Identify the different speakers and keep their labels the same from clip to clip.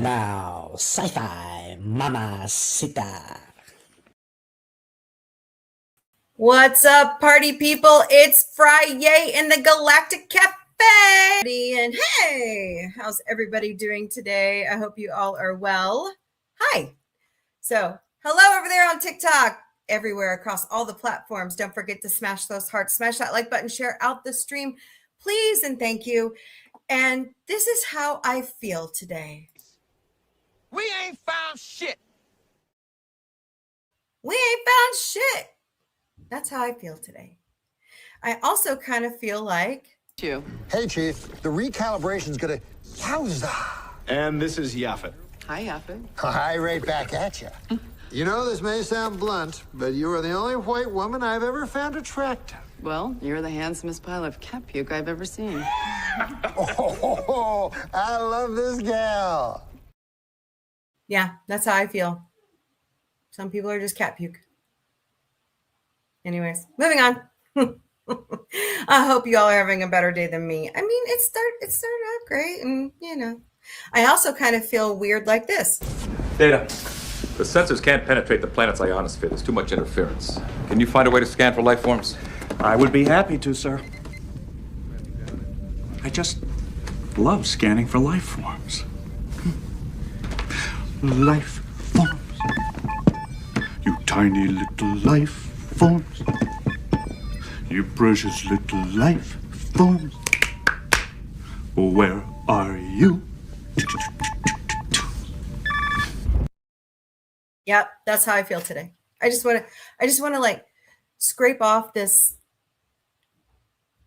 Speaker 1: And now, Sci-Fi Mamacita.
Speaker 2: What's up, party people? It's FriYAY in the Galactic Café. And hey, how's everybody doing today? I hope you all are well. Hi. So, hello over there on TikTok, everywhere across all the platforms. Don't forget to smash those hearts, smash that like button, share out the stream, please, and thank you. And this is how I feel today.
Speaker 3: We ain't found shit.
Speaker 2: We ain't found shit. That's how I feel today. I also kind of feel like
Speaker 4: you.
Speaker 5: Hey, Chief. The recalibration's gonna yowza.
Speaker 6: And this is Yaphet.
Speaker 4: Hi, Yaphet.
Speaker 5: Hi, right back at you.
Speaker 7: You know, this may sound blunt, but you are the only white woman I've ever found attractive.
Speaker 4: Well, you're the handsomest pile of cat puke I've ever seen.
Speaker 5: Oh, I love this gal.
Speaker 2: yeah, that's how I feel. Some people are just cat puke. Anyways, moving on. I hope you all are having a better day than me. I mean, it started out great, and I also kind of feel weird like this.
Speaker 8: Data. The sensors can't penetrate the planet's ionosphere. There's too much interference. Can you find a way to scan for life forms?
Speaker 6: I would be happy to, sir. I just love scanning for life forms. Life forms. You tiny little life forms. You precious little life forms. Where are you?
Speaker 2: Yep, that's how I feel today. I just want to like scrape off this.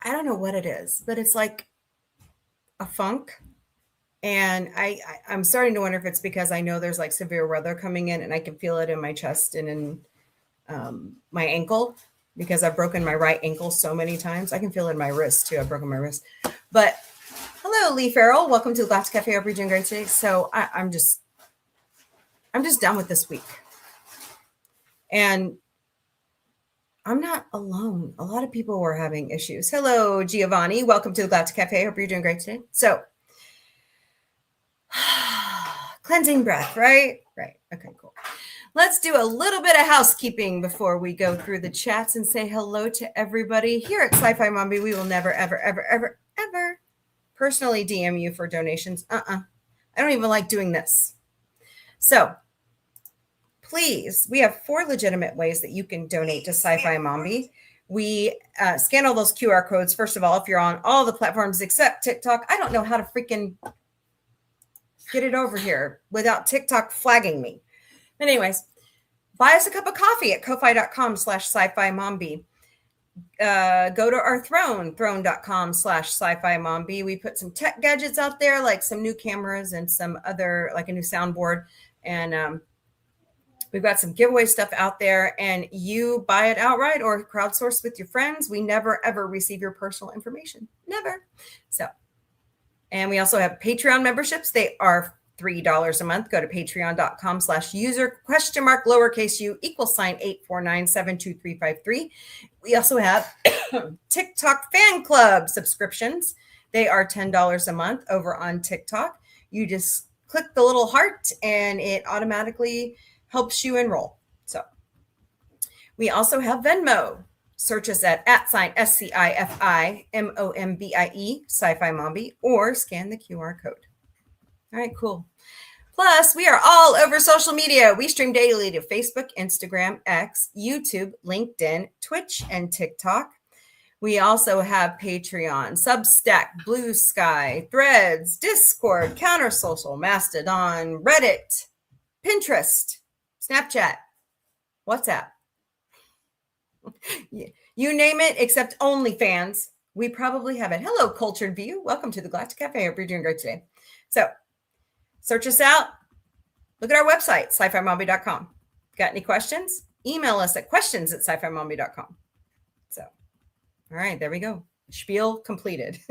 Speaker 2: I don't know what it is, but it's like a funk. And I'm starting to wonder if it's because I know there's like severe weather coming in, and I can feel it in my chest and in my ankle, because I've broken my right ankle so many times. I can feel it in my wrist too. I've broken my wrist. But hello, Lee Farrell. Welcome to the Galactic Cafe. Hope you're doing great today. So I'm just done with this week. And I'm not alone. A lot of people were having issues. Hello, Giovanni. Welcome to the Galactic Cafe. Hope you're doing great today. So cleansing breath, right? Right. Okay, cool. Let's do a little bit of housekeeping before we go through the chats and say hello to everybody. Here at Sci-Fi Mombie, we will never, ever, ever, ever, ever personally DM you for donations. I don't even like doing this. So please, we have 4 legitimate ways that you can donate to Sci-Fi Mombie. We scan all those QR codes. First of all, if you're on all the platforms except TikTok, I don't know how to freaking get it over here without TikTok flagging me. But anyways, buy us a cup of coffee at ko-fi.com/sci-fi mombie. Go to our throne.com/sci-fi mombie. We put some tech gadgets out there, like some new cameras and some other, like a new soundboard. And we've got some giveaway stuff out there, and you buy it outright or crowdsource with your friends. We never, ever receive your personal information. Never. So, and we also have Patreon memberships. They are $3 a month. Go to patreon.com/user?mark849723553. We also have TikTok fan club subscriptions. They are $10 a month over on TikTok. You just click the little heart and it automatically helps you enroll. So we also have Venmo. Search us at @SCI-FI MOMBIE Sci-Fi Mombie, or scan the QR code. All right, cool. Plus, we are all over social media. We stream daily to Facebook, Instagram, X, YouTube, LinkedIn, Twitch, and TikTok. We also have Patreon, Substack, Blue Sky, Threads, Discord, Counter Social, Mastodon, Reddit, Pinterest, Snapchat, WhatsApp. You name it, except OnlyFans. We probably have it. Hello, Cultured View. Welcome to the Galactic Cafe. I hope you're doing great today. So, search us out. Look at our website, sci-fi-mombie.com. Got any questions? Email us at questions@sci-fi-mombie.com. So, all right, there we go. Spiel completed.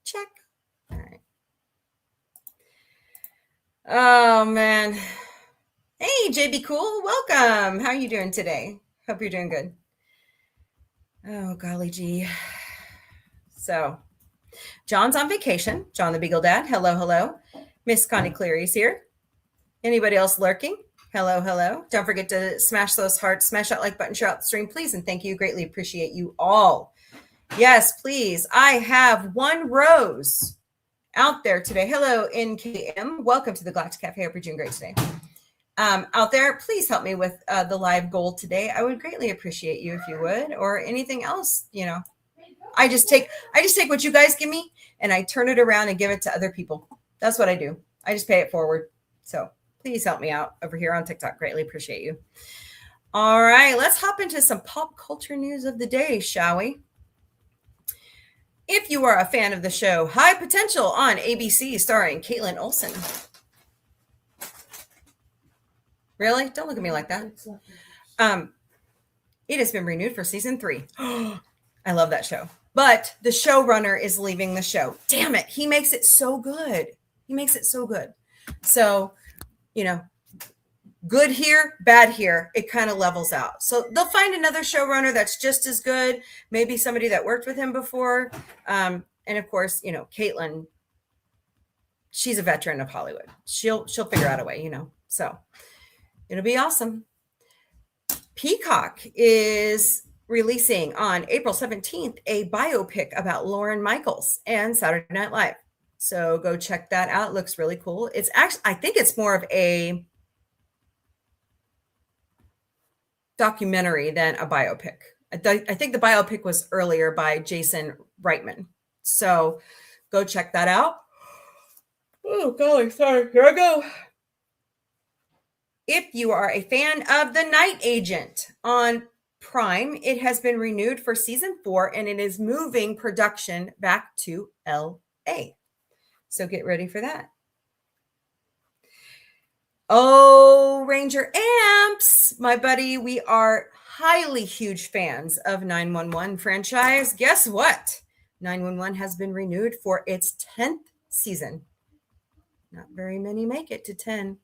Speaker 2: Check. All right. Oh, man. Hey, JB Cool. Welcome. How are you doing today? Hope you're doing good. Oh, golly gee. So, John's on vacation. John the Beagle Dad. Hello, hello. Miss Connie Cleary's here. Anybody else lurking? Hello, hello. Don't forget to smash those hearts, smash that like button, share out the stream, please. And thank you. Greatly appreciate you all. Yes, please. I have one rose out there today. Hello, NKM. Welcome to the Galactic Café. Hope you're doing great today. Out there, please help me with the live goal today. I would greatly appreciate you if you would, or anything else. You know, I just take what you guys give me and I turn it around and give it to other people. That's what I do. I just pay it forward. So please help me out over here on TikTok. Greatly appreciate you. All right, let's hop into some pop culture news of the day, shall we? If you are a fan of the show High Potential on ABC, starring Caitlin Olsen. Really? Don't look at me like that. It has been renewed for season 3. I love that show. But the showrunner is leaving the show. Damn it. He makes it so good. He makes it so good. So, you know, good here, bad here. It kind of levels out. So they'll find another showrunner that's just as good. Maybe somebody that worked with him before. And of course, you know, Caitlin, she's a veteran of Hollywood. She'll figure out a way, you know. So it'll be awesome. Peacock is releasing on April 17th a biopic about Lorne Michaels and Saturday Night Live. So go check that out. It looks really cool. It's actually, I think it's more of a documentary than a biopic. I think the biopic was earlier by Jason Reitman. So go check that out. Oh, golly, sorry. Here I go. If you are a fan of The Night Agent on Prime, it has been renewed for season 4 and it is moving production back to LA. So get ready for that. Oh, Ranger Amps, my buddy, we are highly huge fans of 911 franchise. Guess what? 911 has been renewed for its 10th season. Not very many make it to 10.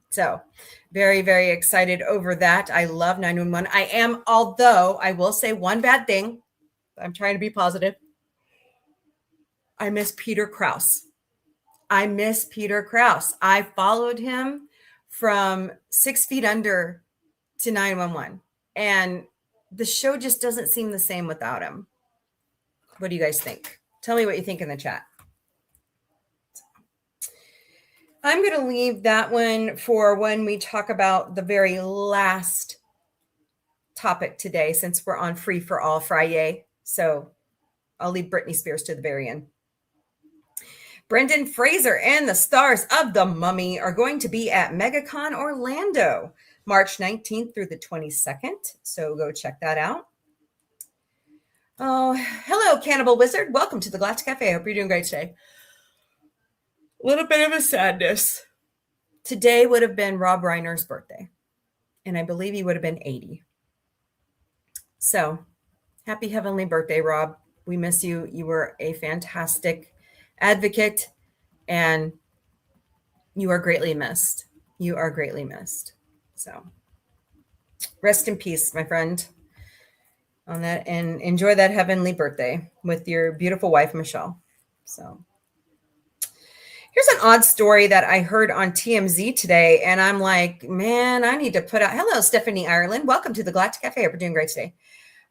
Speaker 2: So very, very excited over that. I love 911. I am, although I will say one bad thing. I'm trying to be positive. I miss Peter Krause. I followed him from 6 Feet Under to 911. And the show just doesn't seem the same without him. What do you guys think? Tell me what you think in the chat. I'm going to leave that one for when we talk about the very last topic today, since we're on Free-For-All-FriYAY. So I'll leave Britney Spears to the very end. Brendan Fraser and the stars of The Mummy are going to be at MegaCon Orlando, March 19th through the 22nd. So go check that out. Oh, hello, Cannibal Wizard. Welcome to the Galactic Cafe. I hope you're doing great today. A little bit of a sadness. Today would have been Rob Reiner's birthday, and I believe he would have been 80. So happy heavenly birthday, Rob. We miss you. You were a fantastic advocate, and you are greatly missed. You are greatly missed. So rest in peace, my friend, on that, and enjoy that heavenly birthday with your beautiful wife, Michelle. So here's an odd story that I heard on TMZ today, and I'm like, man, I need to put out. Hello, Stephanie Ireland. Welcome to the Galactic Cafe. We're doing great today.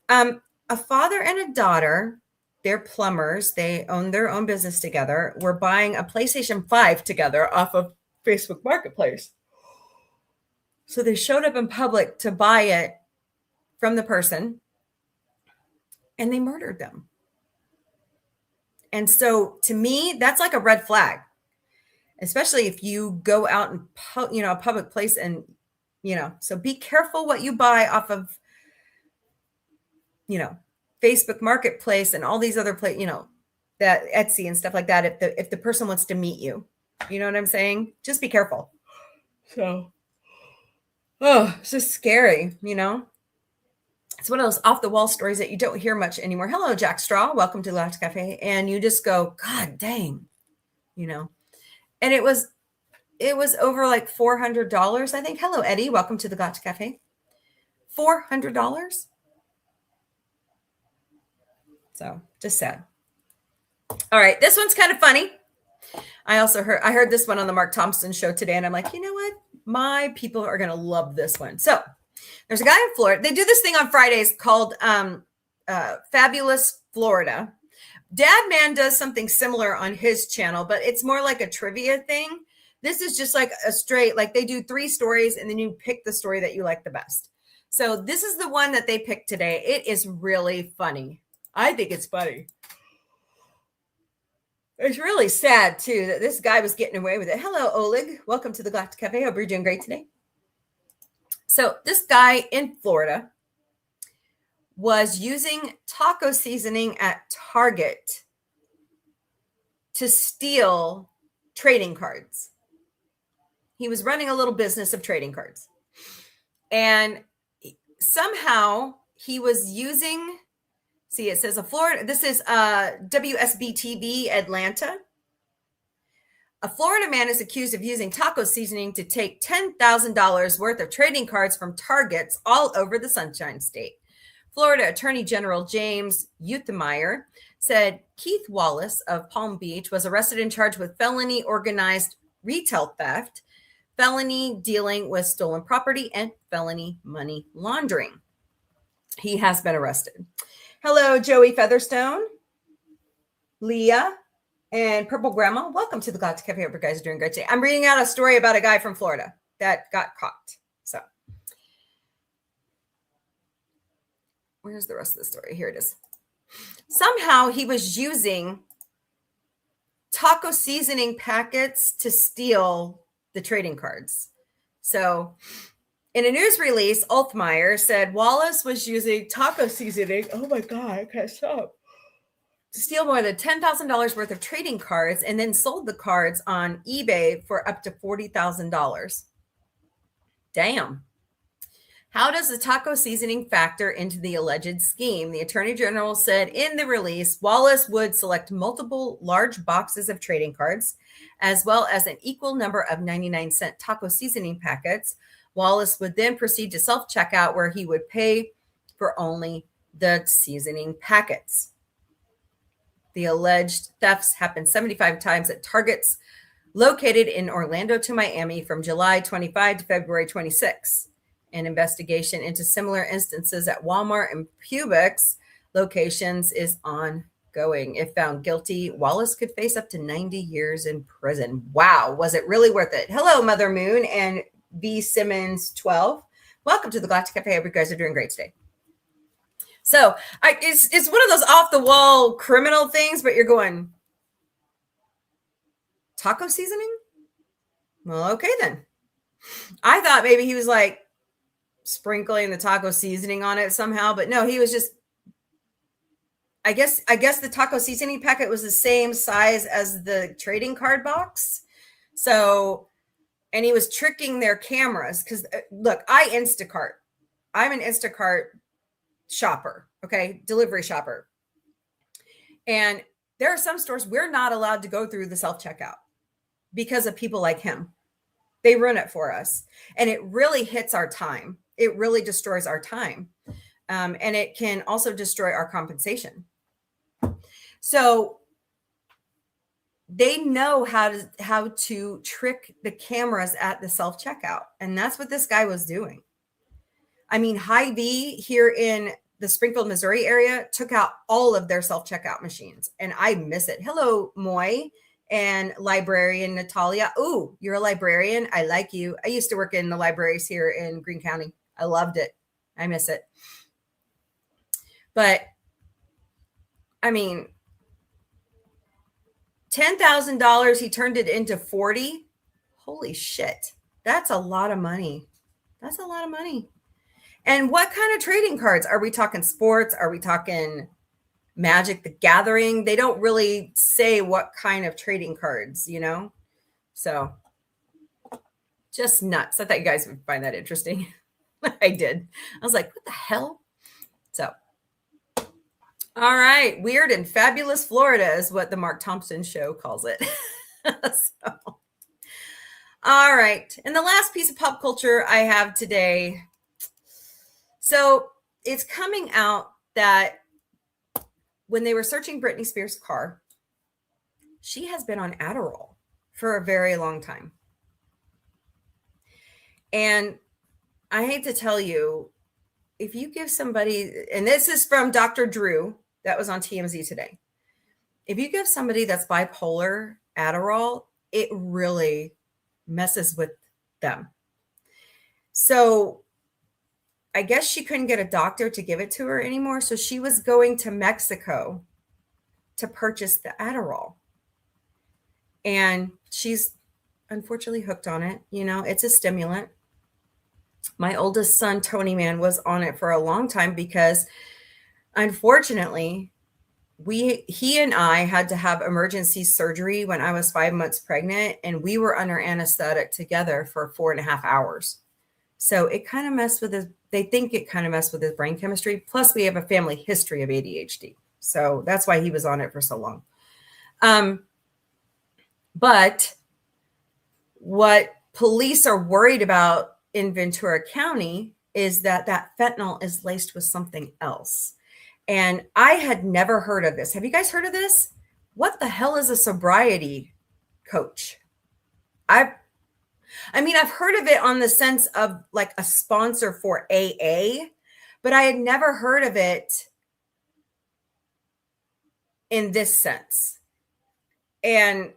Speaker 2: A father and a daughter, they're plumbers. They own their own business together. We're buying a PlayStation 5 together off of Facebook Marketplace. So they showed up in public to buy it from the person, and they murdered them. And so to me, that's like a red flag. Especially if you go out in a public place, and so be careful what you buy off of Facebook Marketplace and all these other that Etsy and stuff like that. If the person wants to meet you, you know what I'm saying? Just be careful. So, it's just scary, It's one of those off the wall stories that you don't hear much anymore. Hello, Jack Straw. Welcome to Galactic Cafe. And you just go, God dang, And it was over like $400, I think. Hello, Eddie. Welcome to the Galactic Cafe. $400. So just sad. All right. This one's kind of funny. I heard this one on the Mark Thompson show today, and I'm like, you know what? My people are going to love this one. So there's a guy in Florida. They do this thing on Fridays called Fabulous Florida. Dad Man does something similar on his channel, but it's more like a trivia thing. This is just like a straight, like they do 3 stories and then you pick the story that you like the best. So this is the one that they picked today. It is really funny. I think it's funny. It's really sad too that this guy was getting away with it. Hello, Oleg. Welcome to the Galactic Café. Hope you're doing great today. So this guy in Florida was using taco seasoning at Target to steal trading cards. He was running a little business of trading cards. And somehow he was using, see, it says a Florida, this is WSB-TV Atlanta. A Florida man is accused of using taco seasoning to take $10,000 worth of trading cards from Targets all over the Sunshine State. Florida Attorney General James Uthemeyer said Keith Wallace of Palm Beach was arrested and charged with felony organized retail theft, felony dealing with stolen property, and felony money laundering. He has been arrested. Hello, Joey Featherstone, Leah, and Purple Grandma. Welcome to the Galactic Cafe. Hope you guys are doing great today. I'm reading out a story about a guy from Florida that got caught. So where's the rest of the story? Here it is. Somehow he was using taco seasoning packets to steal the trading cards. So in a news release, Uthemeyer said Wallace was using taco seasoning. Oh my God, I can't stop. To steal more than $10,000 worth of trading cards and then sold the cards on eBay for up to $40,000. Damn. How does the taco seasoning factor into the alleged scheme? The Attorney General said in the release, Wallace would select multiple large boxes of trading cards, as well as an equal number of 99-cent taco seasoning packets. Wallace would then proceed to self-checkout, where he would pay for only the seasoning packets. The alleged thefts happened 75 times at Targets located in Orlando to Miami from July 25 to February 26. An investigation into similar instances at Walmart and Publix locations is ongoing. If found guilty, Wallace could face up to 90 years in prison. Wow, was it really worth it? Hello, Mother Moon and V. Simmons 12. Welcome to the Galactic Cafe. I hope you guys are doing great today. So it's one of those off-the-wall criminal things, but you're going, taco seasoning? Well, okay then. I thought maybe he was like sprinkling the taco seasoning on it somehow, but no, he was just, I guess the taco seasoning packet was the same size as the trading card box. So, and he was tricking their cameras because look, I'm an Instacart shopper, okay, delivery shopper. And there are some stores we're not allowed to go through the self-checkout because of people like him. They run it for us. And it really hits our time. It really destroys our time. And it can also destroy our compensation. So they know how to trick the cameras at the self-checkout. And that's what this guy was doing. I mean, Hy-Vee here in the Springfield, Missouri area took out all of their self-checkout machines. And I miss it. Hello, Moy and librarian Natalia. Ooh, you're a librarian. I like you. I used to work in the libraries here in Greene County. I loved it. I miss it. But I mean, $10,000, he turned it into 40. Holy shit. That's a lot of money. That's a lot of money. And what kind of trading cards? Are we talking sports? Are we talking Magic the Gathering? They don't really say what kind of trading cards, you know? So just nuts. I thought you guys would find that interesting. I did. I was like, what the hell? So, all right. Weird and Fabulous Florida is what the Mark Thompson show calls it. So, all right. And the last piece of pop culture I have today. So it's coming out that when they were searching Britney Spears' car, she has been on Adderall. for a very long time. And I hate to tell you, if you give somebody, and this is from Dr. Drew, that was on TMZ today. If you give somebody that's bipolar Adderall, it really messes with them. So I guess she couldn't get a doctor to give it to her anymore. So she was going to Mexico to purchase the Adderall. And she's unfortunately hooked on it. You know, it's a stimulant. My oldest son, Tony Man, was on it for a long time because unfortunately, he and I had to have emergency surgery when I was 5 months pregnant, and we were under anesthetic together for 4.5 hours. So it kind of messed with they think it kind of messed with his brain chemistry. Plus we have a family history of ADHD. So that's why he was on it for so long. But what police are worried about in Ventura County is that fentanyl is laced with something else. And I had never heard of this. Have you guys heard of this? What the hell is a sobriety coach? I've heard of it on the sense of like a sponsor for AA, but I had never heard of it in this sense. And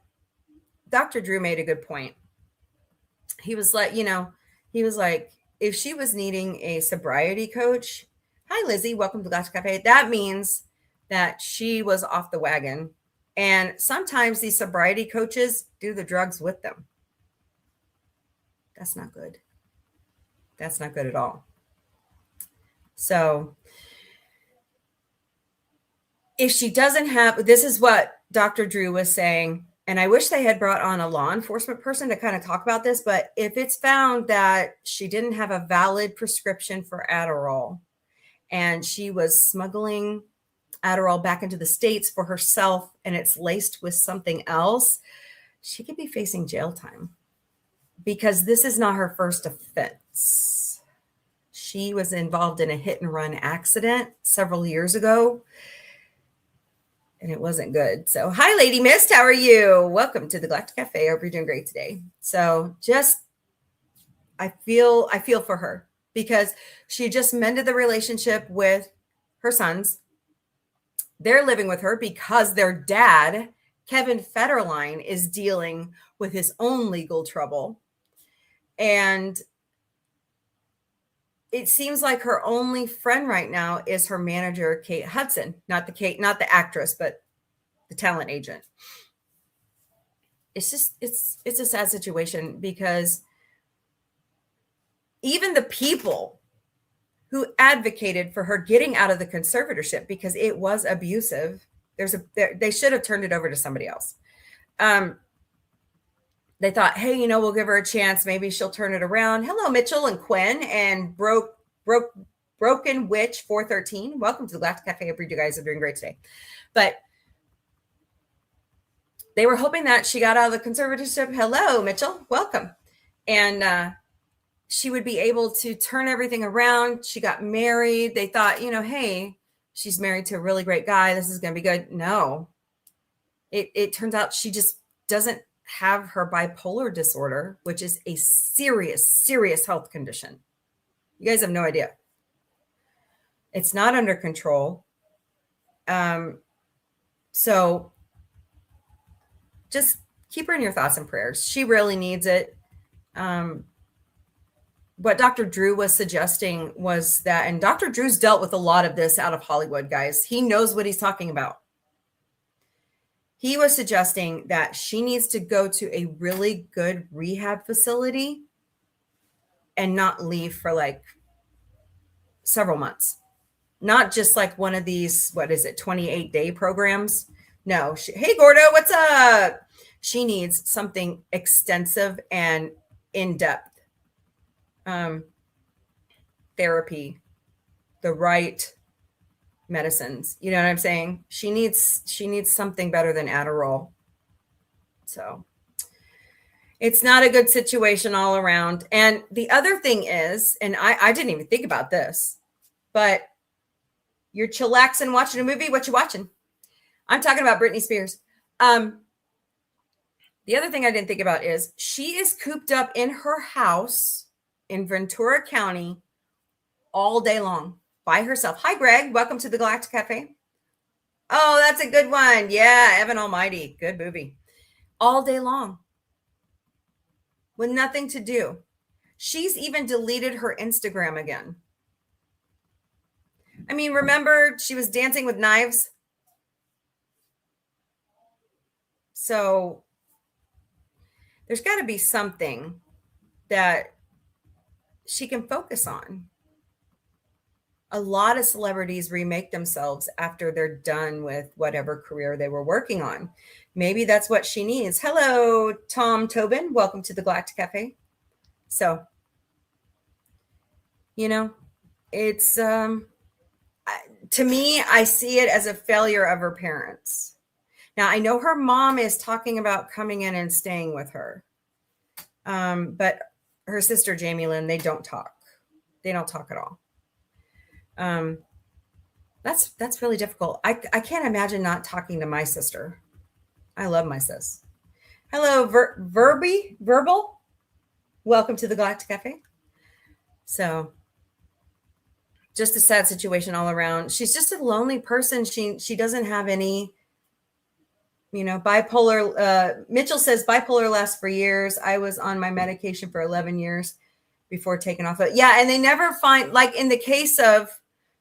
Speaker 2: Dr. Drew made a good point. He was like, if she was needing a sobriety coach, hi, Lizzie, welcome to Galactic Café. That means that she was off the wagon. And sometimes these sobriety coaches do the drugs with them. That's not good. That's not good at all. So if she doesn't have, this is what Dr. Drew was saying, and I wish they had brought on a law enforcement person to kind of talk about this, but if it's found that she didn't have a valid prescription for Adderall and she was smuggling Adderall back into the States for herself and it's laced with something else, she could be facing jail time. Because this is not her first offense. She was involved in a hit and run accident several years ago, and it wasn't good. So, hi, Lady Mist. How are you? Welcome to the Galactic Cafe. I hope you're doing great today. So, I feel for her because she just mended the relationship with her sons. They're living with her because their dad, Kevin Federline, is dealing with his own legal trouble. And it seems like her only friend right now is her manager, Kate Hudson, not the actress, but the talent agent. It's a sad situation because even the people who advocated for her getting out of the conservatorship because it was abusive, they should have turned it over to somebody else. They thought, hey, we'll give her a chance. Maybe she'll turn it around. Hello, Mitchell and Quinn and Broken Witch 413. Welcome to the Galactic Cafe. I hope you guys are doing great today. But they were hoping that she got out of the conservatorship. Hello, Mitchell. Welcome. And she would be able to turn everything around. She got married. They thought, hey, she's married to a really great guy. This is going to be good. No. It turns out she just doesn't have her bipolar disorder, which is a serious, serious health condition. You guys have no idea. It's not under control. So just keep her in your thoughts and prayers. She really needs it. What Dr. Drew was suggesting was that, and Dr. Drew's dealt with a lot of this out of Hollywood, guys. He knows what he's talking about. He was suggesting that she needs to go to a really good rehab facility and not leave for like several months. Not just like one of these, 28-day programs. No. Hey, Gordo, what's up? She needs something extensive and in-depth therapy, the right medicines. You know what I'm saying? She needs something better than Adderall. So it's not a good situation all around. And the other thing is, and I didn't even think about this, but you're chillaxing watching a movie. What you watching? I'm talking about Britney Spears. The The other thing I didn't think about is she is cooped up in her house in Ventura County all day long by herself. Hi, Greg. Welcome to the Galactic Café. Oh, that's a good one. Yeah, Evan Almighty. Good movie. All day long with nothing to do. She's even deleted her Instagram again. I mean, remember she was dancing with knives? So there's got to be something that she can focus on. A lot of celebrities remake themselves after they're done with whatever career they were working on. Maybe that's what she needs. Hello, Tom Tobin. Welcome to the Galactic Cafe. So, you know, it's, to me, I see it as a failure of her parents. Now, I know her mom is talking about coming in and staying with her. But her sister, Jamie Lynn, they don't talk. They don't talk at all. That's really difficult. I can't imagine not talking to my sister. I love my sis. Hello, Verbal. Welcome to the Galactic Cafe. So just a sad situation all around. She's just a lonely person. She doesn't have any, you know, bipolar. Mitchell says bipolar lasts for years. I was on my medication for 11 years before taking off. Yeah. And they never find, like in the case of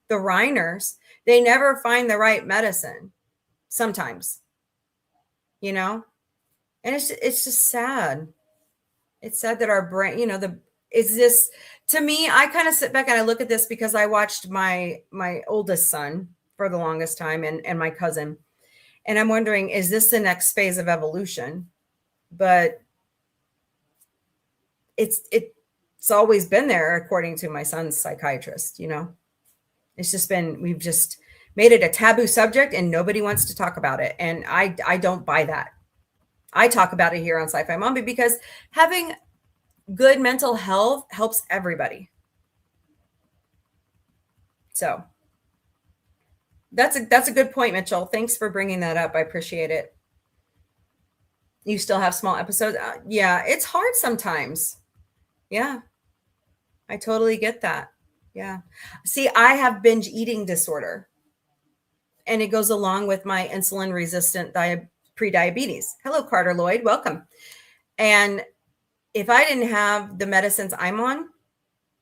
Speaker 2: the Reiners, they never find the right medicine sometimes, you know, and it's just sad. It's sad that our brain, you know, to me, I kind of sit back and I look at this because I watched my oldest son for the longest time and my cousin. And I'm wondering, is this the next phase of evolution? But it's always been there, according to my son's psychiatrist, you know. It's just been, we've just made it a taboo subject and nobody wants to talk about it. And I don't buy that. I talk about it here on Sci-Fi Mombie because having good mental health helps everybody. So that's a good point, Mitchell. Thanks for bringing that up. I appreciate it. You still have small episodes? Yeah, it's hard sometimes. Yeah, I totally get that. Yeah. See, I have binge eating disorder, and it goes along with my insulin resistant pre-diabetes. Hello, Carter Lloyd. Welcome. And if I didn't have the medicines I'm on,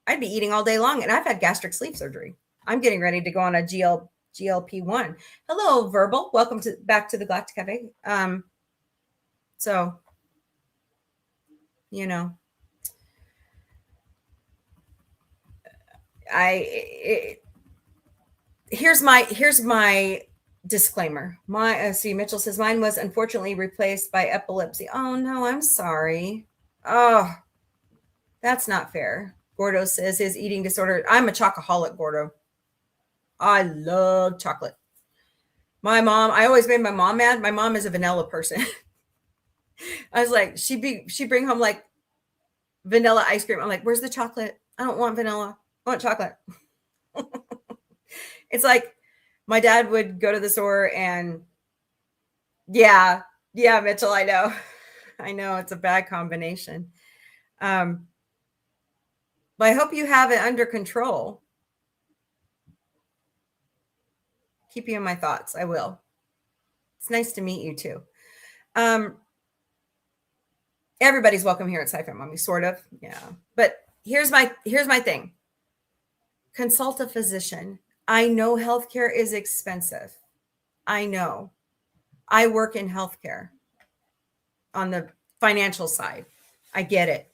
Speaker 2: I'd be eating all day long. And I've had gastric sleeve surgery. I'm getting ready to go on a GLP-1. Hello, Verbal. Welcome back to the Galactic Cafe. So, you know, here's my disclaimer. Mitchell says mine was unfortunately replaced by epilepsy. Oh no, I'm sorry. Oh, that's not fair. Gordo says his eating disorder. I'm a chocoholic, Gordo. I love chocolate. My mom, I always made my mom mad. My mom is a vanilla person. I was like, she'd bring home like vanilla ice cream. I'm like, where's the chocolate? I don't want vanilla. I want chocolate. It's like my dad would go to the store and yeah, Mitchell, I know it's a bad combination. But I hope you have it under control. Keep you in my thoughts. I will. It's nice to meet you too. Everybody's welcome here at Sci-Fi Mombie, sort of. Yeah. But here's my thing. Consult a physician. I know healthcare is expensive. I know. I work in healthcare on the financial side. I get it.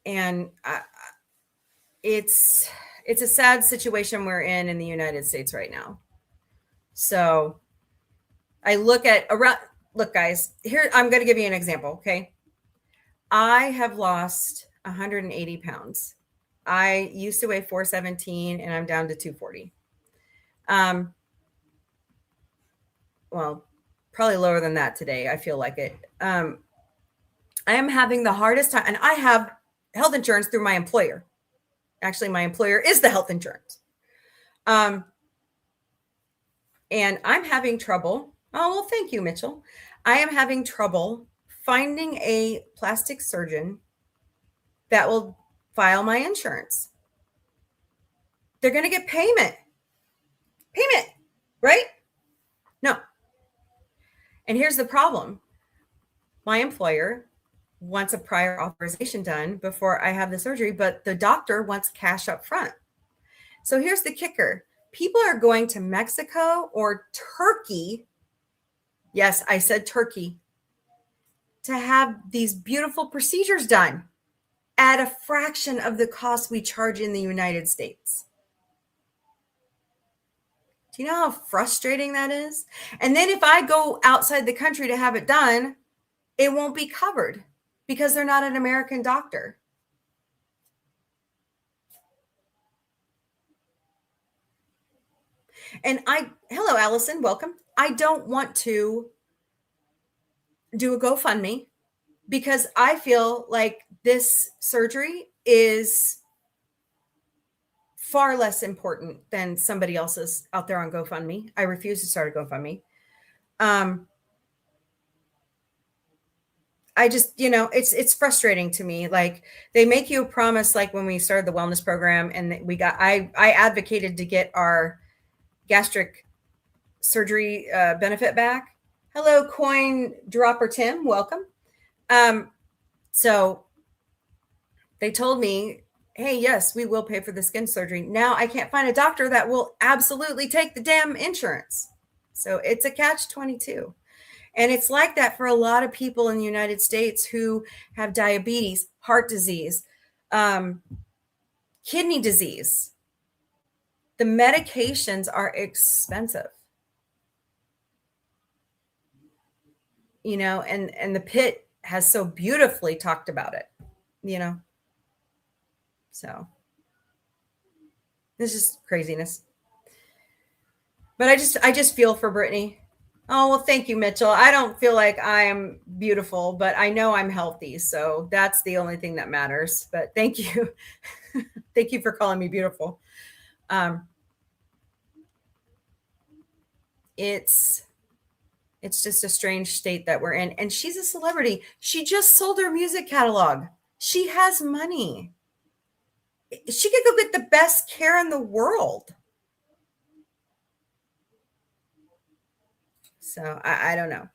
Speaker 2: And it's a sad situation we're in the United States right now. So I look guys, here, I'm going to give you an example. Okay. I have lost 180 pounds. I used to weigh 417 and I'm down to 240. Well, probably lower than that today. I feel like it. I am having the hardest time, and I have health insurance through my employer. Actually, my employer is the health insurance. And I'm having trouble Oh, well, thank you, Mitchell. I am having trouble finding a plastic surgeon that will file my insurance. They're going to get payment, right? No. And here's the problem. My employer wants a prior authorization done before I have the surgery, but the doctor wants cash up front. So here's the kicker. People are going to Mexico or Turkey. Yes, I said Turkey, to have these beautiful procedures done at a fraction of the cost we charge in the United States. Do you know how frustrating that is? And then if I go outside the country to have it done, it won't be covered because they're not an American doctor. And hello, Allison, welcome. I don't want to do a GoFundMe because I feel like this surgery is far less important than somebody else's out there on GoFundMe. I refuse to start a GoFundMe. I just, it's frustrating to me. Like they make you a promise, like when we started the wellness program and I advocated to get our gastric surgery benefit back. Hello, coin dropper Tim, welcome. So they told me, hey, yes, we will pay for the skin surgery. Now I can't find a doctor that will absolutely take the damn insurance. So it's a catch-22. And it's like that for a lot of people in the United States who have diabetes, heart disease, kidney disease. The medications are expensive. And the pit has so beautifully talked about it, So this is craziness. But I just feel for Brittany. Oh, well, thank you, Mitchell. I don't feel like I'm beautiful, but I know I'm healthy. So that's the only thing that matters. But thank you. Thank you for calling me beautiful. It's just a strange state that we're in. And she's a celebrity. She just sold her music catalog. She has money. She could go get the best care in the world. So I don't know.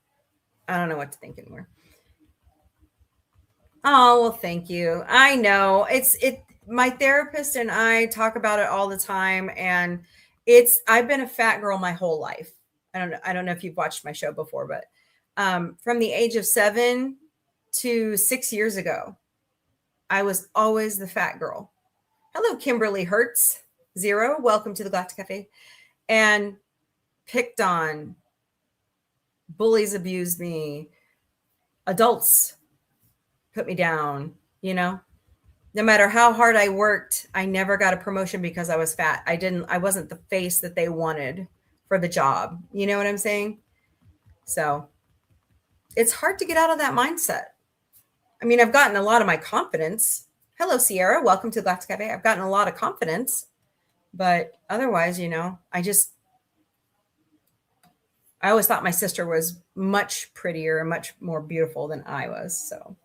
Speaker 2: I don't know what to think anymore. Oh, well, thank you. I know my therapist and I talk about it all the time. And I've been a fat girl my whole life. I don't know if you've watched my show before, but from the age of 7 to 6 years ago, I was always the fat girl. Hello, Kimberly Hertz 0. Welcome to the Galactic Café. And picked on, bullies abused me, adults put me down, No matter how hard I worked, I never got a promotion because I was fat. I wasn't the face that they wanted for the job. You know what I'm saying? So it's hard to get out of that mindset. I mean, I've gotten a lot of my confidence. Hello, Sierra. Welcome to Galactic Cafe. I've gotten a lot of confidence, but otherwise, I always thought my sister was much prettier and much more beautiful than I was. So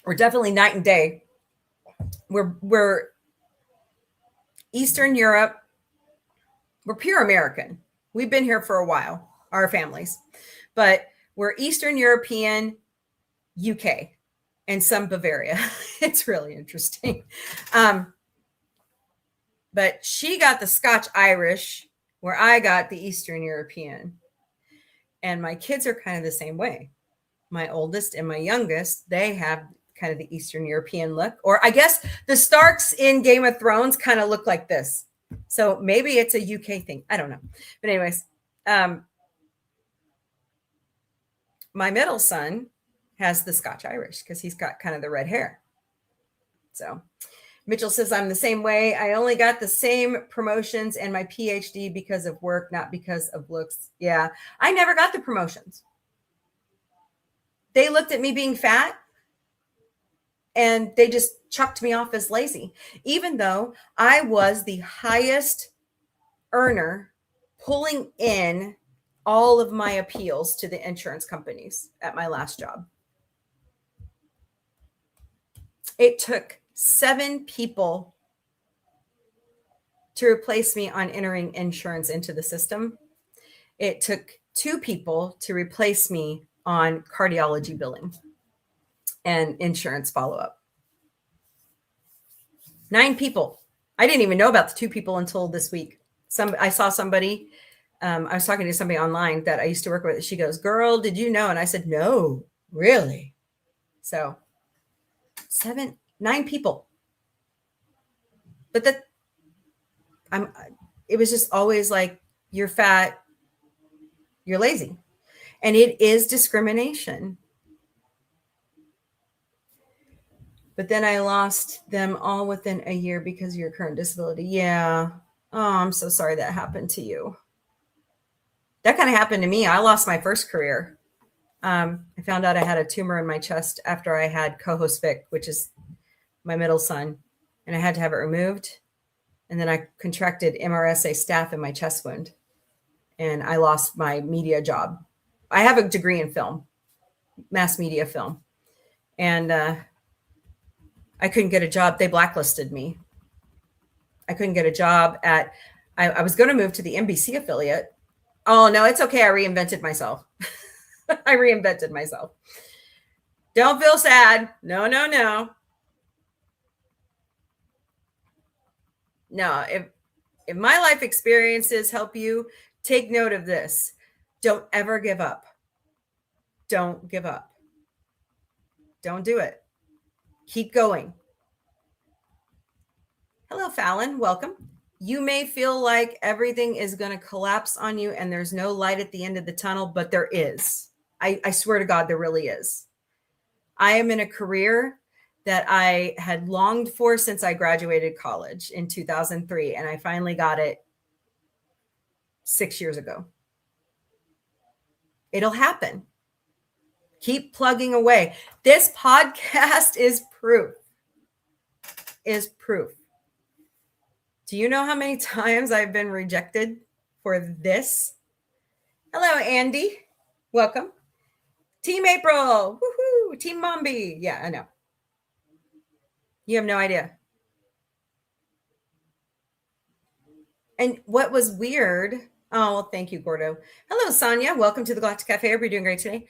Speaker 2: we're definitely night and day. We're Eastern Europe. We're pure American. We've been here for a while, our families, but we're Eastern European, UK, and some Bavaria. It's really interesting. But she got the Scotch Irish, where I got the Eastern European. And my kids are kind of the same way. My oldest and my youngest, they have kind of the Eastern European look. Or I guess the Starks in Game of Thrones kind of look like this. So maybe it's a UK thing. I don't know. But anyways, my middle son has the Scotch Irish because he's got kind of the red hair. So Mitchell says, I'm the same way. I only got the same promotions and my PhD because of work, not because of looks. Yeah, I never got the promotions. They looked at me being fat and they just chucked me off as lazy, even though I was the highest earner pulling in all of my appeals to the insurance companies at my last job. It took 7 people to replace me on entering insurance into the system. It took 2 people to replace me on cardiology billing and insurance follow-up. 9 people. I didn't even know about the 2 people until this week. I saw somebody, I was talking to somebody online that I used to work with. She goes, "Girl, did you know?" And I said, "No, really?" So 9 people. But it was just always like, you're fat, you're lazy. And it is discrimination. But then I lost them all within a year because of your current disability. Yeah. Oh, I'm so sorry that happened to you. That kind of happened to me. I lost my first career. I found out I had a tumor in my chest after I had co-host Vic, which is my middle son, and I had to have it removed. And then I contracted MRSA staph in my chest wound, and I lost my media job. I have a degree in film, mass media film, and I couldn't get a job. They blacklisted me. I couldn't get a job at, I was going to move to the NBC affiliate. Oh, no, it's okay. I reinvented myself. I reinvented myself. Don't feel sad. No, no, no. No, if my life experiences help you, take note of this. Don't ever give up. Don't give up. Don't do it. Keep going. Hello, Fallon. Welcome. You may feel like everything is going to collapse on you and there's no light at the end of the tunnel, but there is. I swear to God, there really is. I am in a career that I had longed for since I graduated college in 2003, and I finally got it 6 years ago. It'll happen. Keep plugging away. This podcast is proof. Do you know how many times I've been rejected for this? Hello, Andy. Welcome. Team April. Woohoo. Team Mombie. Yeah, I know. You have no idea. And what was weird. Oh, well, thank you, Gordo. Hello, Sonia. Welcome to the Galactic Café. Hope you're doing great today.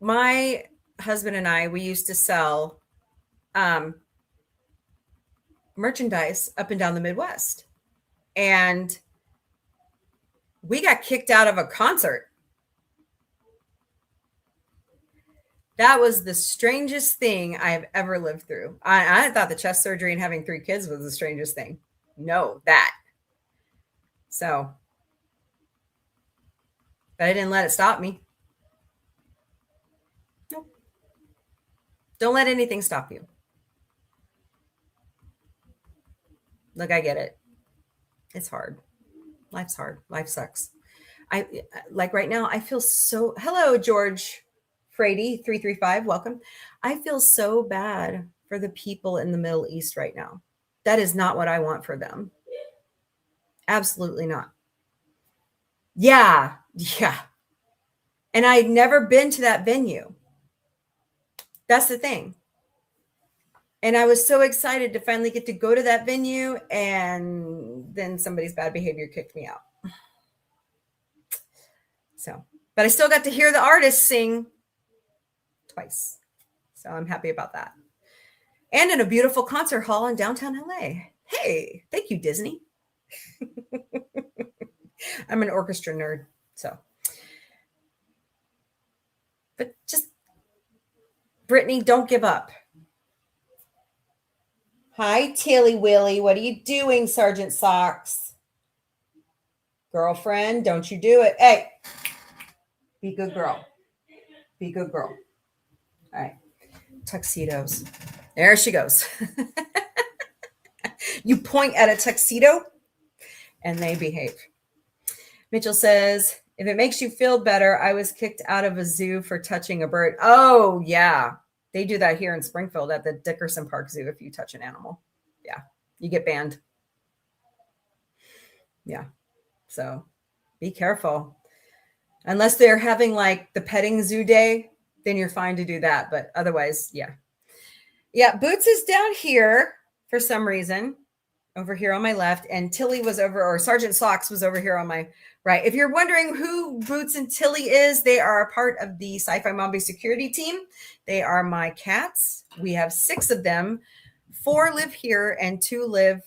Speaker 2: My husband and I, we used to sell merchandise up and down the Midwest. And we got kicked out of a concert. That was the strangest thing I have ever lived through. I thought the chest surgery and having 3 kids was the strangest thing. No, that. So, but I didn't let it stop me. Nope. Don't let anything stop you. Look, I get it. It's hard. Life's hard. Life sucks. Like right now, I feel so, hello, George Frady 335. Welcome. I feel so bad for the people in the Middle East right now. That is not what I want for them. Absolutely not. Yeah. And I'd never been to that venue. That's the thing. And I was so excited to finally get to go to that venue, and then somebody's bad behavior kicked me out. So, but I still got to hear the artist sing twice. So I'm happy about that. And in a beautiful concert hall in downtown LA. Hey, thank you, Disney. I'm an orchestra nerd, so. But just, Brittany, don't give up. Hi, Tilly Willy. What are you doing, Sergeant Socks? Girlfriend, don't you do it. Hey, be good girl. Be good girl. All right. Tuxedos. There she goes. You point at a tuxedo and they behave. Mitchell says, if it makes you feel better, I was kicked out of a zoo for touching a bird. Oh, yeah. They do that here in Springfield at the Dickerson Park Zoo if you touch an animal. Yeah, you get banned. Yeah. So be careful. Unless they're having like the petting zoo day, then you're fine to do that. But otherwise, yeah. Yeah, Boots is down here for some reason, over here on my left, and Tilly was over, or Sergeant Socks was over here on my right. If you're wondering who Boots and Tilly is, they are a part of the Sci-Fi Mombie security team. They are my cats. We have 6 of them. 4 live here and 2 live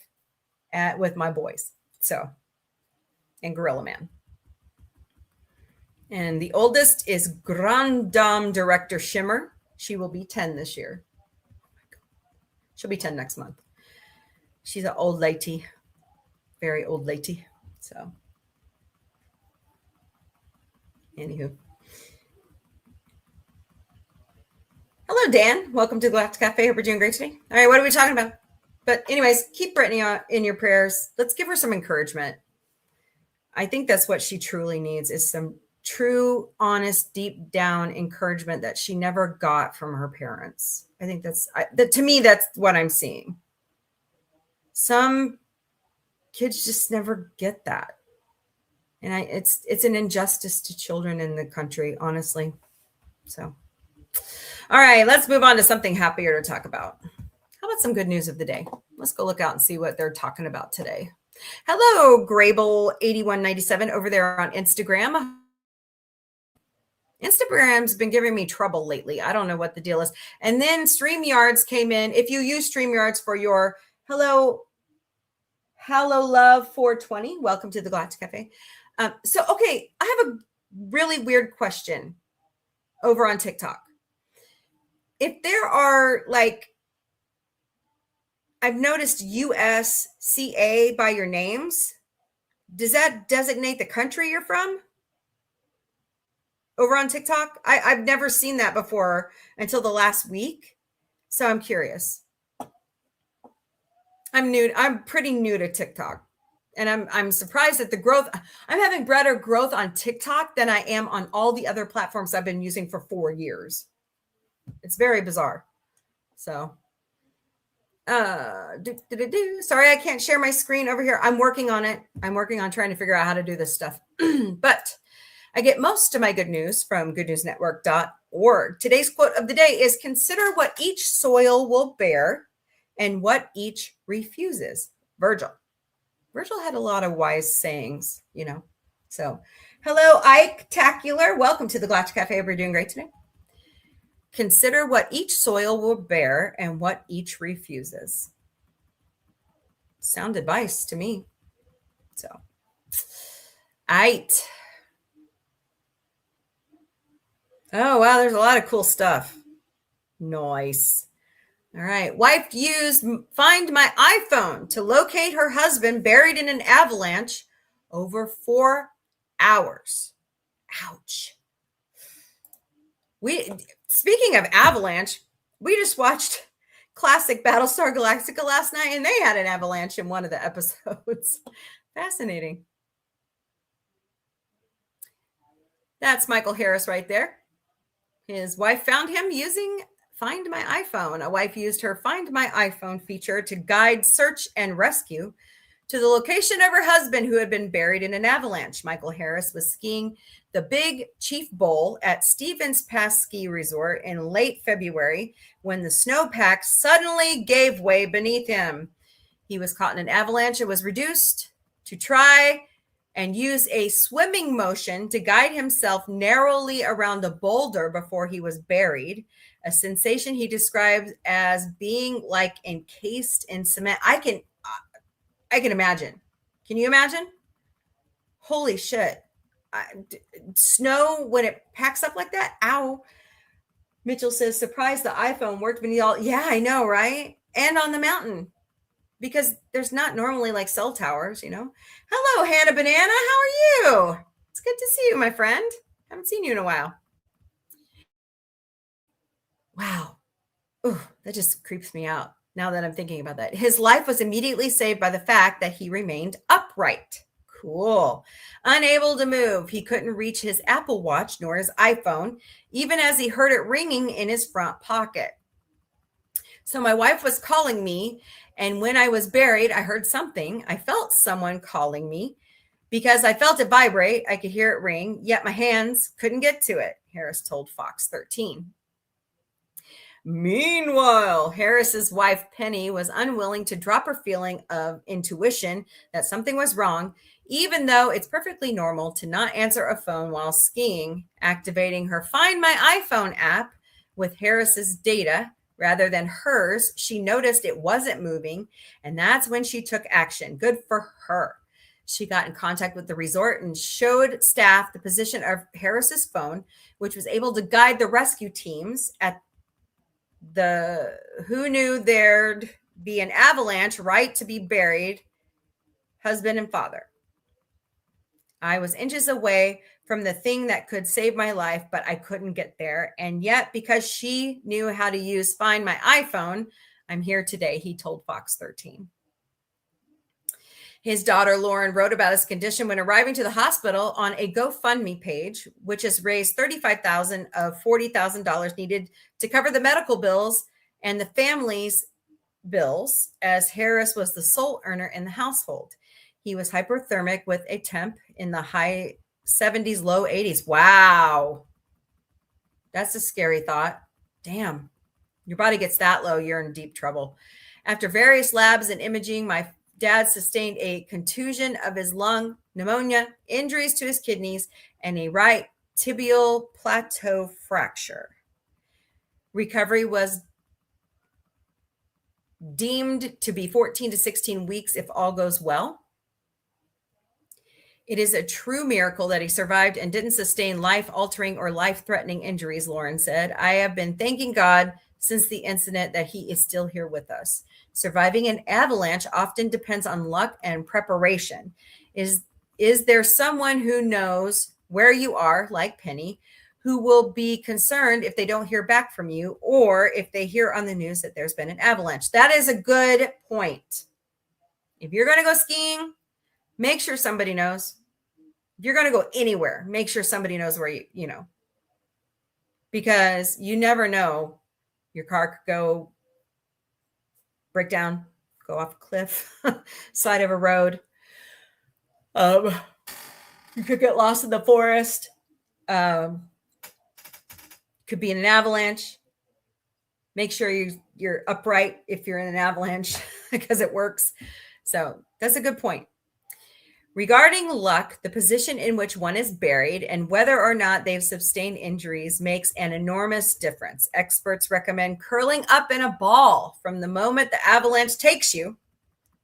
Speaker 2: with my boys. So, and Gorilla Man. And the oldest is Grand Dame Director Shimmer. She will be 10 this year. She'll be 10 next month. She's an old lady, very old lady. So, anywho. Hello, Dan. Welcome to Galactic Café. Hope you're doing great today. All right, what are we talking about? But anyways, keep Brittany in your prayers. Let's give her some encouragement. I think that's what she truly needs, is some true, honest, deep down encouragement that she never got from her parents. I think to me, that's what I'm seeing. Some kids just never get that. And it's an injustice to children in the country, honestly. So, all right, let's move on to something happier to talk about. How about some good news of the day? Let's go look out and see what they're talking about today. Hello, Grable8197 over there on Instagram. Instagram's been giving me trouble lately. I don't know what the deal is. And then StreamYards came in. If you use StreamYards for your Hello Love 420, welcome to the Galactic Cafe. Okay, I have a really weird question over on TikTok. If there are I've noticed USCA by your names, does that designate the country you're from? Over on TikTok? I've never seen that before until the last week. So I'm curious. I'm pretty new to TikTok. And I'm surprised at the growth. I'm having better growth on TikTok than I am on all the other platforms I've been using for 4 years. It's very bizarre. So sorry, I can't share my screen over here. I'm working on it. I'm working on trying to figure out how to do this stuff. But I get most of my good news from goodnewsnetwork.org. Today's quote of the day is, consider what each soil will bear and what each refuses. Virgil had a lot of wise sayings, So, hello, Ike Tacular. Welcome to the Galactic Cafe. We're doing great today. Consider what each soil will bear and what each refuses. Sound advice to me. So, all right. Oh, wow. There's a lot of cool stuff. Nice. All right. Wife used Find My iPhone to locate her husband buried in an avalanche over 4 hours. Ouch. Speaking of avalanche, we just watched classic Battlestar Galactica last night, and they had an avalanche in one of the episodes. Fascinating. That's Michael Harris right there. His wife found him using Find My iPhone. A wife used her Find My iPhone feature to guide search and rescue to the location of her husband who had been buried in an avalanche. Michael Harris was skiing the Big Chief Bowl at Stevens Pass Ski Resort in late February when the snowpack suddenly gave way beneath him. He was caught in an avalanche and was reduced to try and use a swimming motion to guide himself narrowly around a boulder before he was buried, a sensation he described as being like encased in cement. I can imagine. Can you imagine? Holy shit. Snow, when it packs up like that, ow. Mitchell says, surprised the iPhone worked beneath all. Yeah, I know, right? And on the mountain. Because there's not normally like cell towers, Hello, Hannah Banana. How are you? It's good to see you, my friend. Haven't seen you in a while. Wow. Ooh, that just creeps me out now that I'm thinking about that. His life was immediately saved by the fact that he remained upright. Cool. Unable to move, he couldn't reach his Apple Watch nor his iPhone, even as he heard it ringing in his front pocket. So my wife was calling me, and when I was buried, I heard something. I felt someone calling me because I felt it vibrate. I could hear it ring, yet my hands couldn't get to it, Harris told Fox 13. Meanwhile, Harris's wife, Penny, was unwilling to drop her feeling of intuition that something was wrong, even though it's perfectly normal to not answer a phone while skiing. Activating her Find My iPhone app with Harris's data rather than hers, she noticed it wasn't moving, and that's when she took action. Good for her. She got in contact with the resort and showed staff the position of Harris's phone, which was able to guide the rescue teams at the who knew there'd be an avalanche right to be buried husband and father. I was inches away from the thing that could save my life, but I couldn't get there. And yet, because she knew how to use Find My iPhone, I'm here today, he told Fox 13. His daughter, Lauren, wrote about his condition when arriving to the hospital on a GoFundMe page, which has raised $35,000 of $40,000 needed to cover the medical bills and the family's bills, as Harris was the sole earner in the household. He was hypothermic with a temp in the high 70s, low 80s. Wow. That's a scary thought. Damn. Your body gets that low, you're in deep trouble. After various labs and imaging, my dad sustained a contusion of his lung, pneumonia, injuries to his kidneys, and a right tibial plateau fracture. Recovery was deemed to be 14 to 16 weeks if all goes well. It is a true miracle that he survived and didn't sustain life-altering or life-threatening injuries, Lauren said. I have been thanking God since the incident that he is still here with us. Surviving an avalanche often depends on luck and preparation. Is there someone who knows where you are, like Penny, who will be concerned if they don't hear back from you or if they hear on the news that there's been an avalanche? That is a good point. If you're going to go skiing, make sure somebody knows. If you're going to go anywhere, make sure somebody knows where you know, because you never know. Your car could go break down, go off a cliff, side of a road. You could get lost in the forest. Could be in an avalanche. Make sure you're upright if you're in an avalanche because it works. So that's a good point. Regarding luck, the position in which one is buried and whether or not they've sustained injuries makes an enormous difference. Experts recommend curling up in a ball from the moment the avalanche takes you.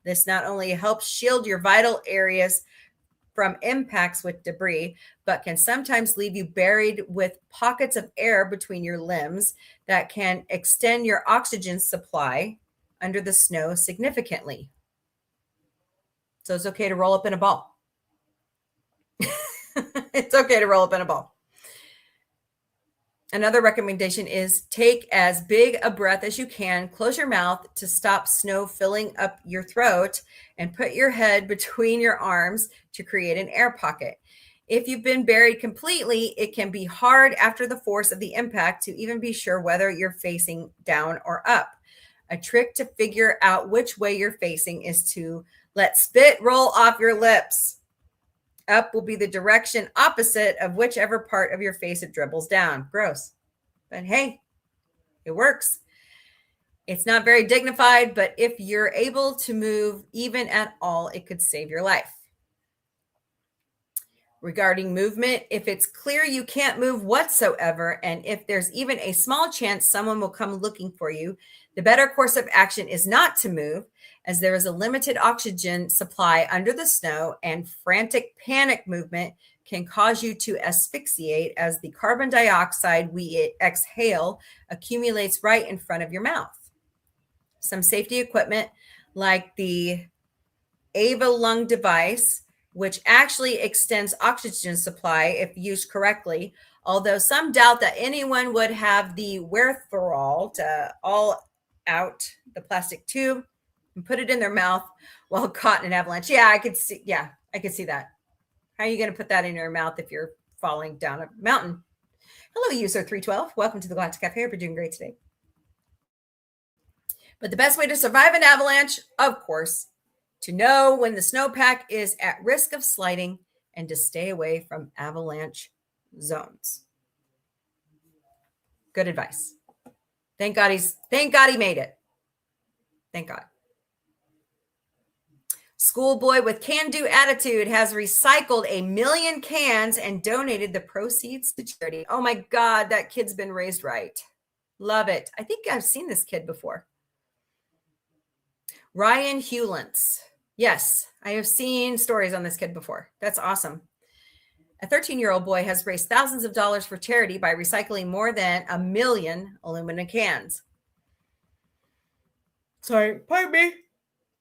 Speaker 2: This not only helps shield your vital areas from impacts with debris, but can sometimes leave you buried with pockets of air between your limbs that can extend your oxygen supply under the snow significantly. So it's okay to roll up in a ball. It's okay to roll up in a ball. Another recommendation is take as big a breath as you can, close your mouth to stop snow filling up your throat, and put your head between your arms to create an air pocket. If you've been buried completely, it can be hard after the force of the impact to even be sure whether you're facing down or up. A trick to figure out which way you're facing is to let spit roll off your lips. Up will be the direction opposite of whichever part of your face it dribbles down. Gross. But hey, it works. It's not very dignified, but if you're able to move even at all, it could save your life. Regarding movement, if it's clear you can't move whatsoever, and if there's even a small chance someone will come looking for you, the better course of action is not to move, as there is a limited oxygen supply under the snow, and frantic panic movement can cause you to asphyxiate as the carbon dioxide we exhale accumulates right in front of your mouth. Some safety equipment like the AVA lung device, which actually extends oxygen supply if used correctly, although some doubt that anyone would have the wherewithal to all out the plastic tube and put it in their mouth while caught in an avalanche. I could see that. How are you going to put that in your mouth if you're falling down a mountain? Hello, user 312. Welcome to the Galactic Café. Hope you're doing great today. But the best way to survive an avalanche, of course, to know when the snowpack is at risk of sliding and to stay away from avalanche zones. Good advice. Thank God he made it. Thank God. Schoolboy with can-do attitude has recycled 1 million cans and donated the proceeds to charity. Oh my God, that kid's been raised right. Love it. I think I've seen this kid before. Ryan Hewlins. Yes, I have seen stories on this kid before. That's awesome. A 13-year-old boy has raised thousands of dollars for charity by recycling more than 1 million aluminum cans. Sorry, pardon me.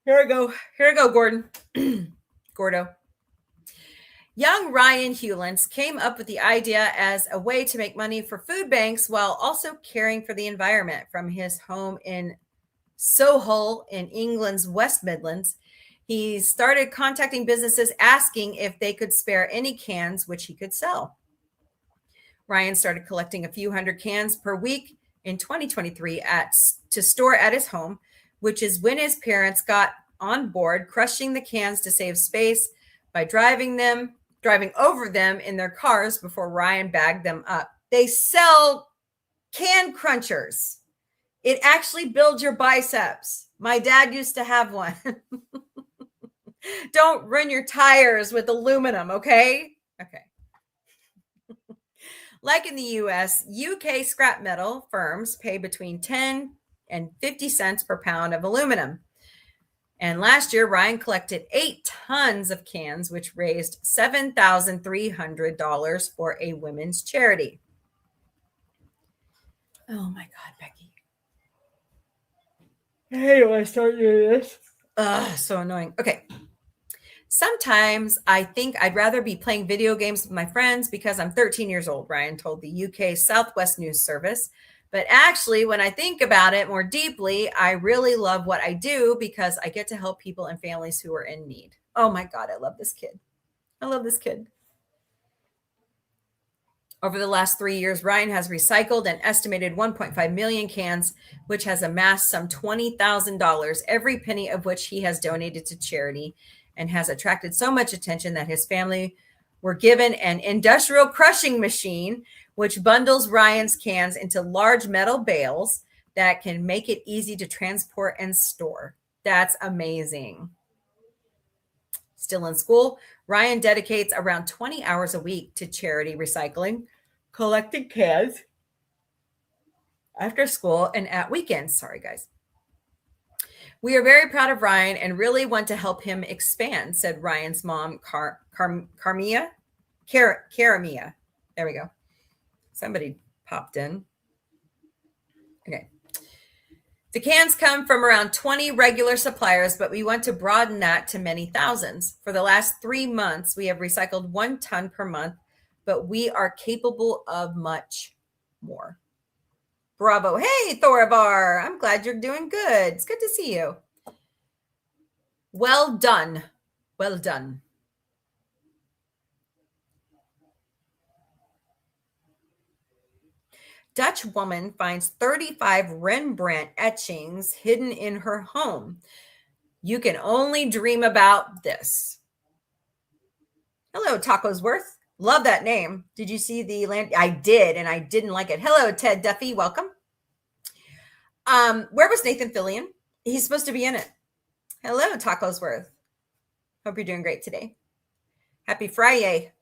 Speaker 2: Here I go, Gordon. Gordo. Young Ryan Hewlins came up with the idea as a way to make money for food banks while also caring for the environment. From his home in Soho in England's West Midlands, he started contacting businesses asking if they could spare any cans which he could sell. Ryan started collecting a few hundred cans per week in 2023 to store at his home, which is when his parents got on board, crushing the cans to save space by driving over them in their cars before Ryan bagged them up. They sell can crunchers. It actually builds your biceps. My dad used to have one. Don't run your tires with aluminum, okay? Okay. Like in the US, UK scrap metal firms pay between 10 and 50 cents per pound of aluminum. And last year, Ryan collected 8 tons of cans, which raised $7,300 for a women's charity. Oh my God, Becky. Hey, do I start doing this? So annoying. Okay. Sometimes I think I'd rather be playing video games with my friends because I'm 13 years old, Ryan told the UK Southwest News Service. But actually, when I think about it more deeply, I really love what I do because I get to help people and families who are in need. Oh my God, I love this kid. I love this kid. Over the last 3 years, Ryan has recycled an estimated 1.5 million cans, which has amassed some $20,000, every penny of which he has donated to charity, and has attracted so much attention that his family were given an industrial crushing machine, which bundles Ryan's cans into large metal bales that can make it easy to transport and store. That's amazing. Still in school, Ryan dedicates around 20 hours a week to charity recycling, collecting cans after school and at weekends. Sorry, guys. We are very proud of Ryan and really want to help him expand, said Ryan's mom, Karamia. There we go. Somebody popped in. Okay. The cans come from around 20 regular suppliers, but we want to broaden that to many thousands. For the last 3 months, we have recycled 1 ton per month, but we are capable of much more. Bravo. Hey, Thoravar. I'm glad you're doing good. It's good to see you. Well done. Well done. Dutch woman finds 35 Rembrandt etchings hidden in her home. You can only dream about this. Hello, Tacosworth. Love that name. Did you see the land? I did, and I didn't like it. Hello, Ted Duffy. Welcome. Where was Nathan Fillion? He's supposed to be in it. Hello, Tacosworth. Hope you're doing great today. Happy Friday.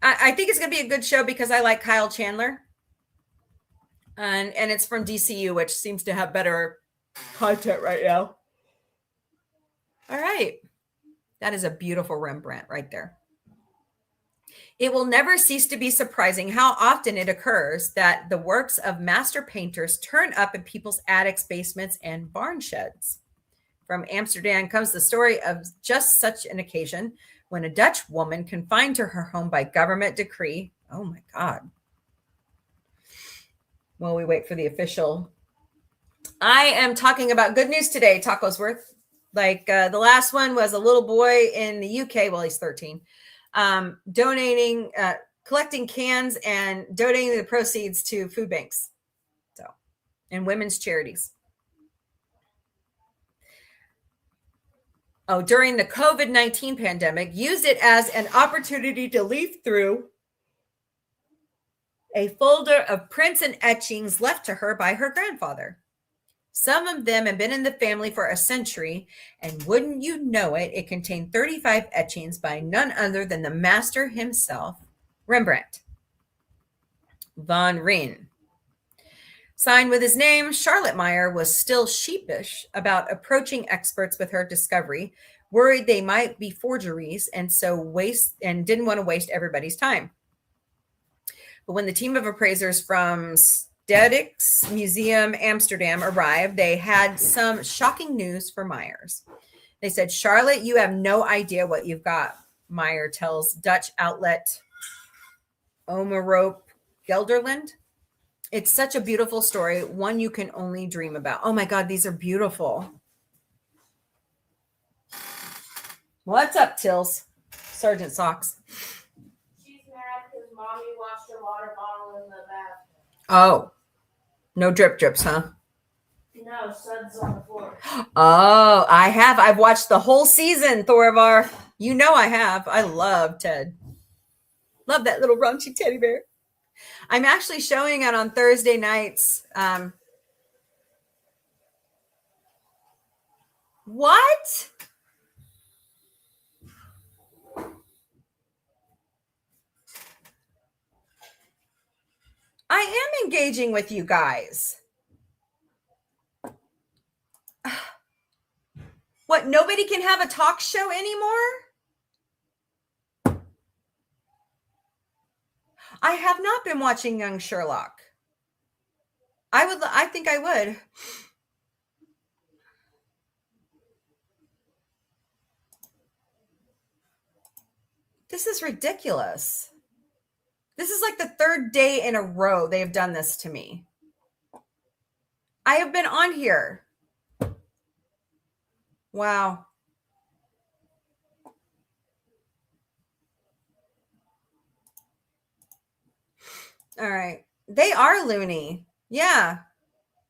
Speaker 2: I think it's going to be a good show because I like Kyle Chandler. And it's from DCU, which seems to have better content right now. All right. That is a beautiful Rembrandt right there. It will never cease to be surprising how often it occurs that the works of master painters turn up in people's attics, basements, and barn sheds. From Amsterdam comes the story of just such an occasion when a Dutch woman confined to her home by government decree. Oh my God. While we wait for the official. I am talking about good news today, Tacosworth. Like the last one was a little boy in the UK. Well, he's 13. Donating, collecting cans and donating the proceeds to food banks. So, and women's charities. during the COVID-19 pandemic, used it as an opportunity to leaf through a folder of prints and etchings left to her by her grandfather. Some of them have been in the family for a century, and wouldn't you know it, it contained 35 etchings by none other than the master himself, Rembrandt van Rijn. Signed with his name, Charlotte Meyer was still sheepish about approaching experts with her discovery, worried they might be forgeries, and didn't want to waste everybody's time. But when the team of appraisers from Stedelijk Museum Amsterdam arrived, they had some shocking news for Myers. They said, "Charlotte, you have no idea what you've got," Meyer tells Dutch outlet Omroep Gelderland. "It's such a beautiful story, one you can only dream about." Oh my God, these are beautiful. What's up, Tills? Sergeant Socks.
Speaker 9: She's mad because mommy washed her water bottle in the bathroom.
Speaker 2: Oh, no drips, huh?
Speaker 9: No, suds on the floor.
Speaker 2: Oh, I have. I've watched the whole season, Thorvar. You know I have. I love Ted. Love that little raunchy teddy bear. I'm actually showing it on Thursday nights. What? I am engaging with you guys. What, nobody can have a talk show anymore? I have not been watching Young Sherlock. I think I would. This is ridiculous. This is like the third day in a row they have done this to me. I have been on here. Wow. All right. They are loony. Yeah.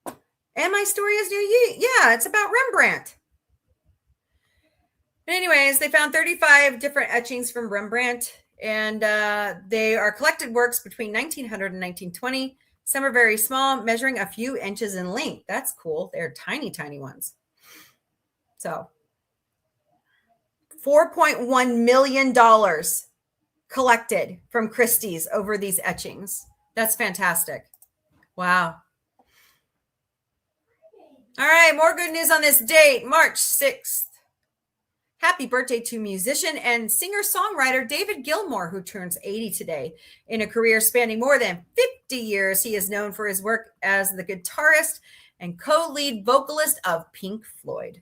Speaker 2: And my story is new. Yeah, it's about Rembrandt. But anyways, they found 35 different etchings from Rembrandt, and they are collected works between 1900 and 1920. Some are very small, measuring a few inches in length. That's cool. They're tiny, tiny ones. So $4.1 million collected from Christie's over these etchings. That's fantastic. Wow. All right, more good news on this date, March 6th. Happy birthday to musician and singer-songwriter David Gilmour, who turns 80 today. In a career spanning more than 50 years, he is known for his work as the guitarist and co-lead vocalist of Pink Floyd.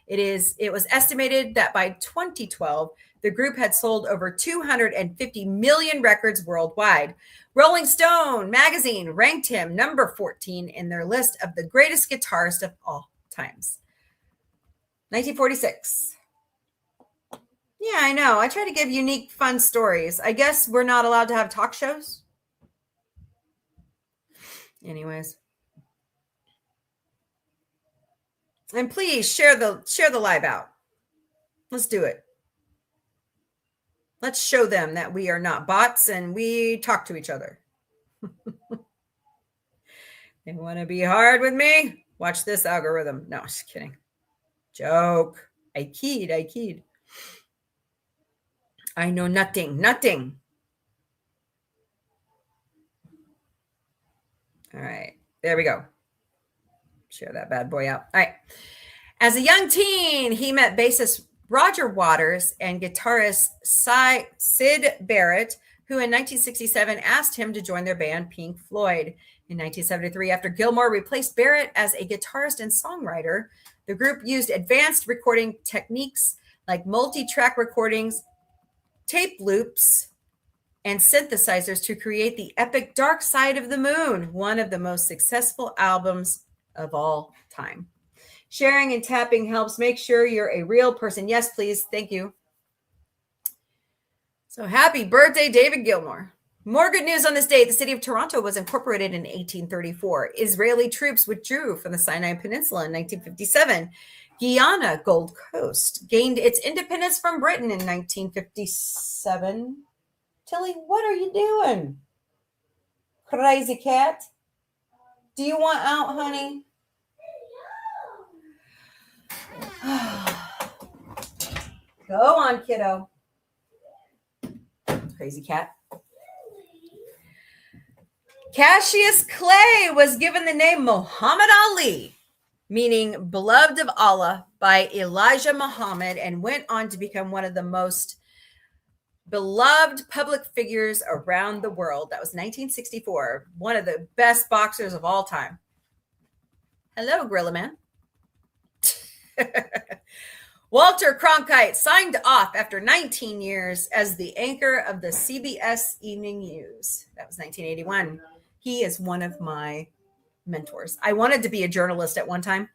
Speaker 2: It was estimated that by 2012, the group had sold over 250 million records worldwide. Rolling Stone magazine ranked him number 14 in their list of the greatest guitarist of all times. 1946. Yeah, I know. I try to give unique, fun stories. I guess we're not allowed to have talk shows. Anyways. And please share the live out. Let's do it. Let's show them that we are not bots and we talk to each other. They want to be hard with me? Watch this algorithm. No, just kidding. Joke. I keyed. I know nothing. All right. There we go. Share that bad boy out. All right. As a young teen, he met bassist Roger Waters and guitarist Syd Barrett, who in 1967 asked him to join their band Pink Floyd. In 1973, after Gilmour replaced Barrett as a guitarist and songwriter, the group used advanced recording techniques like multi-track recordings, tape loops, and synthesizers to create the epic Dark Side of the Moon, one of the most successful albums of all time. Sharing and tapping helps make sure you're a real person. Yes, please. Thank you. So happy birthday, David Gilmour. More good news on this date. The city of Toronto was incorporated in 1834. Israeli troops withdrew from the Sinai Peninsula in 1957. Guyana, Gold Coast, gained its independence from Britain in 1957. Tilly, what are you doing? Crazy cat. Do you want out, honey? Go on, kiddo. Crazy cat. Cassius Clay was given the name Muhammad Ali, meaning beloved of Allah, by Elijah Muhammad, and went on to become one of the most beloved public figures around the world. That was 1964. One of the best boxers of all time. Hello, Gorilla Man. Walter Cronkite signed off after 19 years as the anchor of the CBS Evening News. That was 1981. He is one of my mentors. I wanted to be a journalist at one time,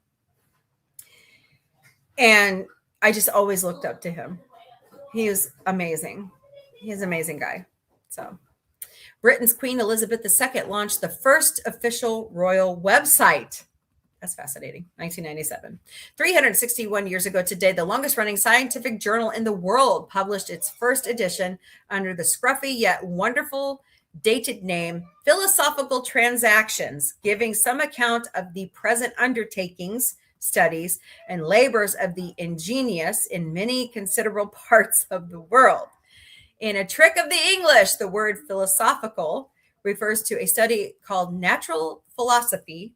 Speaker 2: and I just always looked up to him. He is amazing. He's an amazing guy. So, Britain's Queen Elizabeth II launched the first official royal website. That's fascinating. 1997. 361 years ago today, the longest running scientific journal in the world published its first edition under the scruffy yet wonderful dated name Philosophical Transactions, giving some account of the present undertakings, studies, and labors of the ingenious in many considerable parts of the world. In a trick of the English, the word philosophical refers to a study called natural philosophy,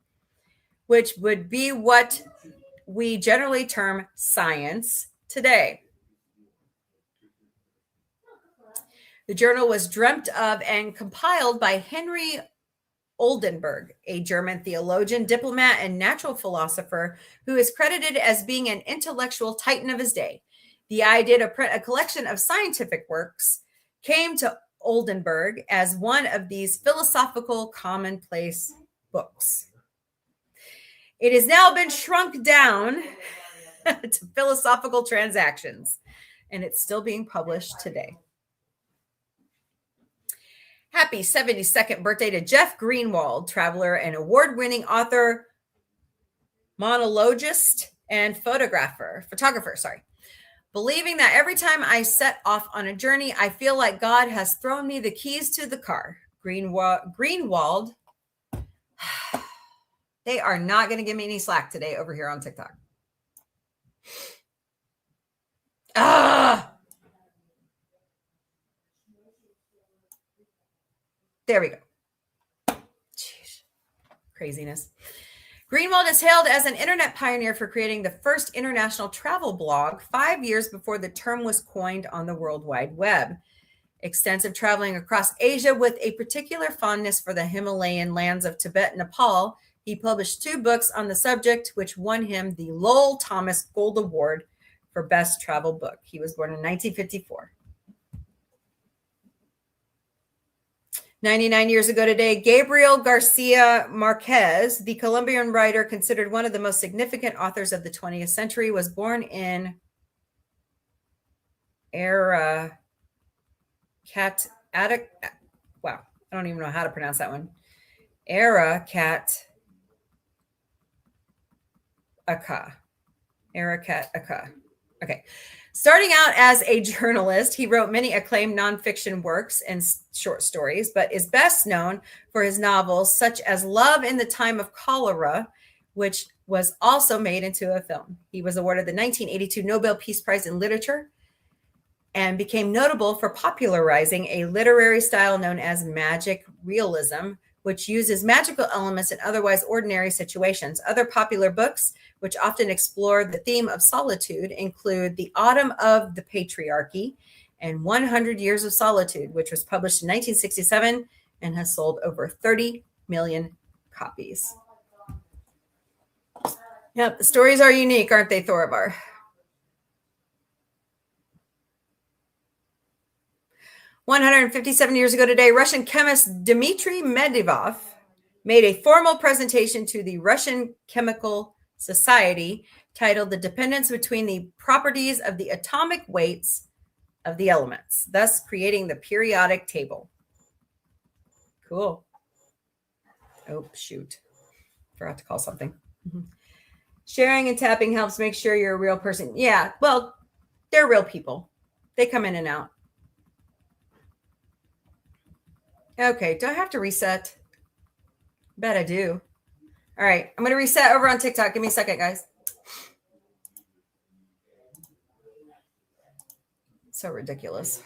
Speaker 2: which would be what we generally term science today. The journal was dreamt of and compiled by Henry Oldenburg, a German theologian, diplomat, and natural philosopher who is credited as being an intellectual titan of his day. The idea to print a collection of scientific works came to Oldenburg as one of these philosophical commonplace books. It has now been shrunk down to Philosophical Transactions, and it's still being published today. Happy 72nd birthday to Jeff Greenwald, traveler and award-winning author, monologist, and photographer. Believing that every time I set off on a journey, I feel like God has thrown me the keys to the car. Greenwald. They are not going to give me any slack today over here on TikTok. There we go. Jeez. Craziness. Greenwald is hailed as an internet pioneer for creating the first international travel blog 5 years before the term was coined on the World Wide Web. Extensive traveling across Asia with a particular fondness for the Himalayan lands of Tibet and Nepal, he published 2 books on the subject, which won him the Lowell Thomas Gold Award for Best Travel Book. He was born in 1954. 99 years ago today, Gabriel Garcia Marquez, the Colombian writer considered one of the most significant authors of the 20th century, was born in Wow, I don't even know how to pronounce that one. Aracat Aka. Okay. Starting out as a journalist, he wrote many acclaimed nonfiction works and short stories, but is best known for his novels such as Love in the Time of Cholera, which was also made into a film. He was awarded the 1982 Nobel Peace Prize in Literature and became notable for popularizing a literary style known as magic realism, which uses magical elements in otherwise ordinary situations. Other popular books, which often explore the theme of solitude, include The Autumn of the Patriarchy and 100 Years of Solitude, which was published in 1967 and has sold over 30 million copies. Yep, the stories are unique, aren't they, Thorivar? "157 years ago today, Russian chemist Dmitry Medvedev made a formal presentation to the Russian Chemical Society titled The Dependence Between the Properties of the Atomic Weights of the Elements, thus creating the periodic table." Cool. Oh, shoot. Forgot to call something. Sharing and tapping helps make sure you're a real person. Yeah, well, they're real people. They come in and out. Okay, do I have to reset? Bet I do. All right, I'm going to reset over on TikTok. Give me a second, guys. So ridiculous.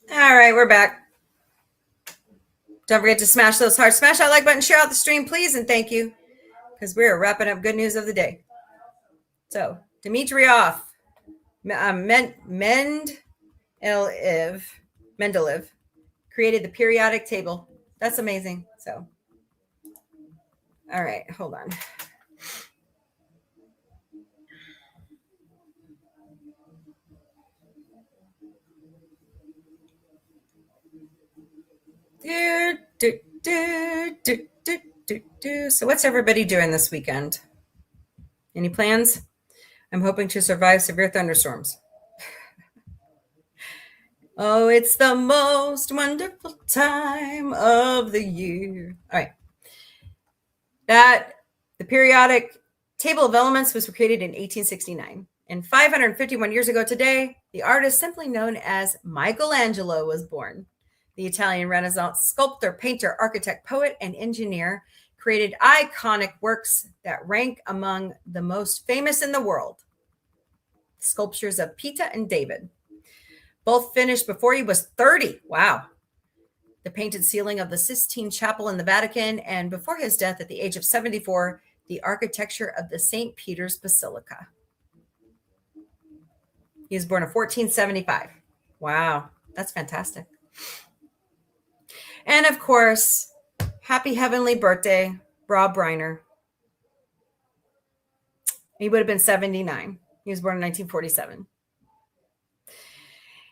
Speaker 2: All right, we're back. Don't forget to smash those hearts. Smash that like button, share out the stream, please, and thank you, because we're wrapping up good news of the day. So, Dmitriev, Mendeleev created the periodic table. That's amazing. So, all right, hold on. So what's everybody doing this weekend? Any plans? I'm hoping to survive severe thunderstorms. Oh, it's the most wonderful time of the year. All right. The periodic table of elements was created in 1869. And 551 years ago today, the artist simply known as Michelangelo was born. The Italian Renaissance sculptor, painter, architect, poet, and engineer created iconic works that rank among the most famous in the world. Sculptures of Pieta and David, both finished before he was 30. Wow. The painted ceiling of the Sistine Chapel in the Vatican, and before his death at the age of 74, the architecture of the St. Peter's Basilica. He was born in 1475. Wow, that's fantastic. And of course, happy heavenly birthday, Rob Reiner. He would have been 79. He was born in 1947.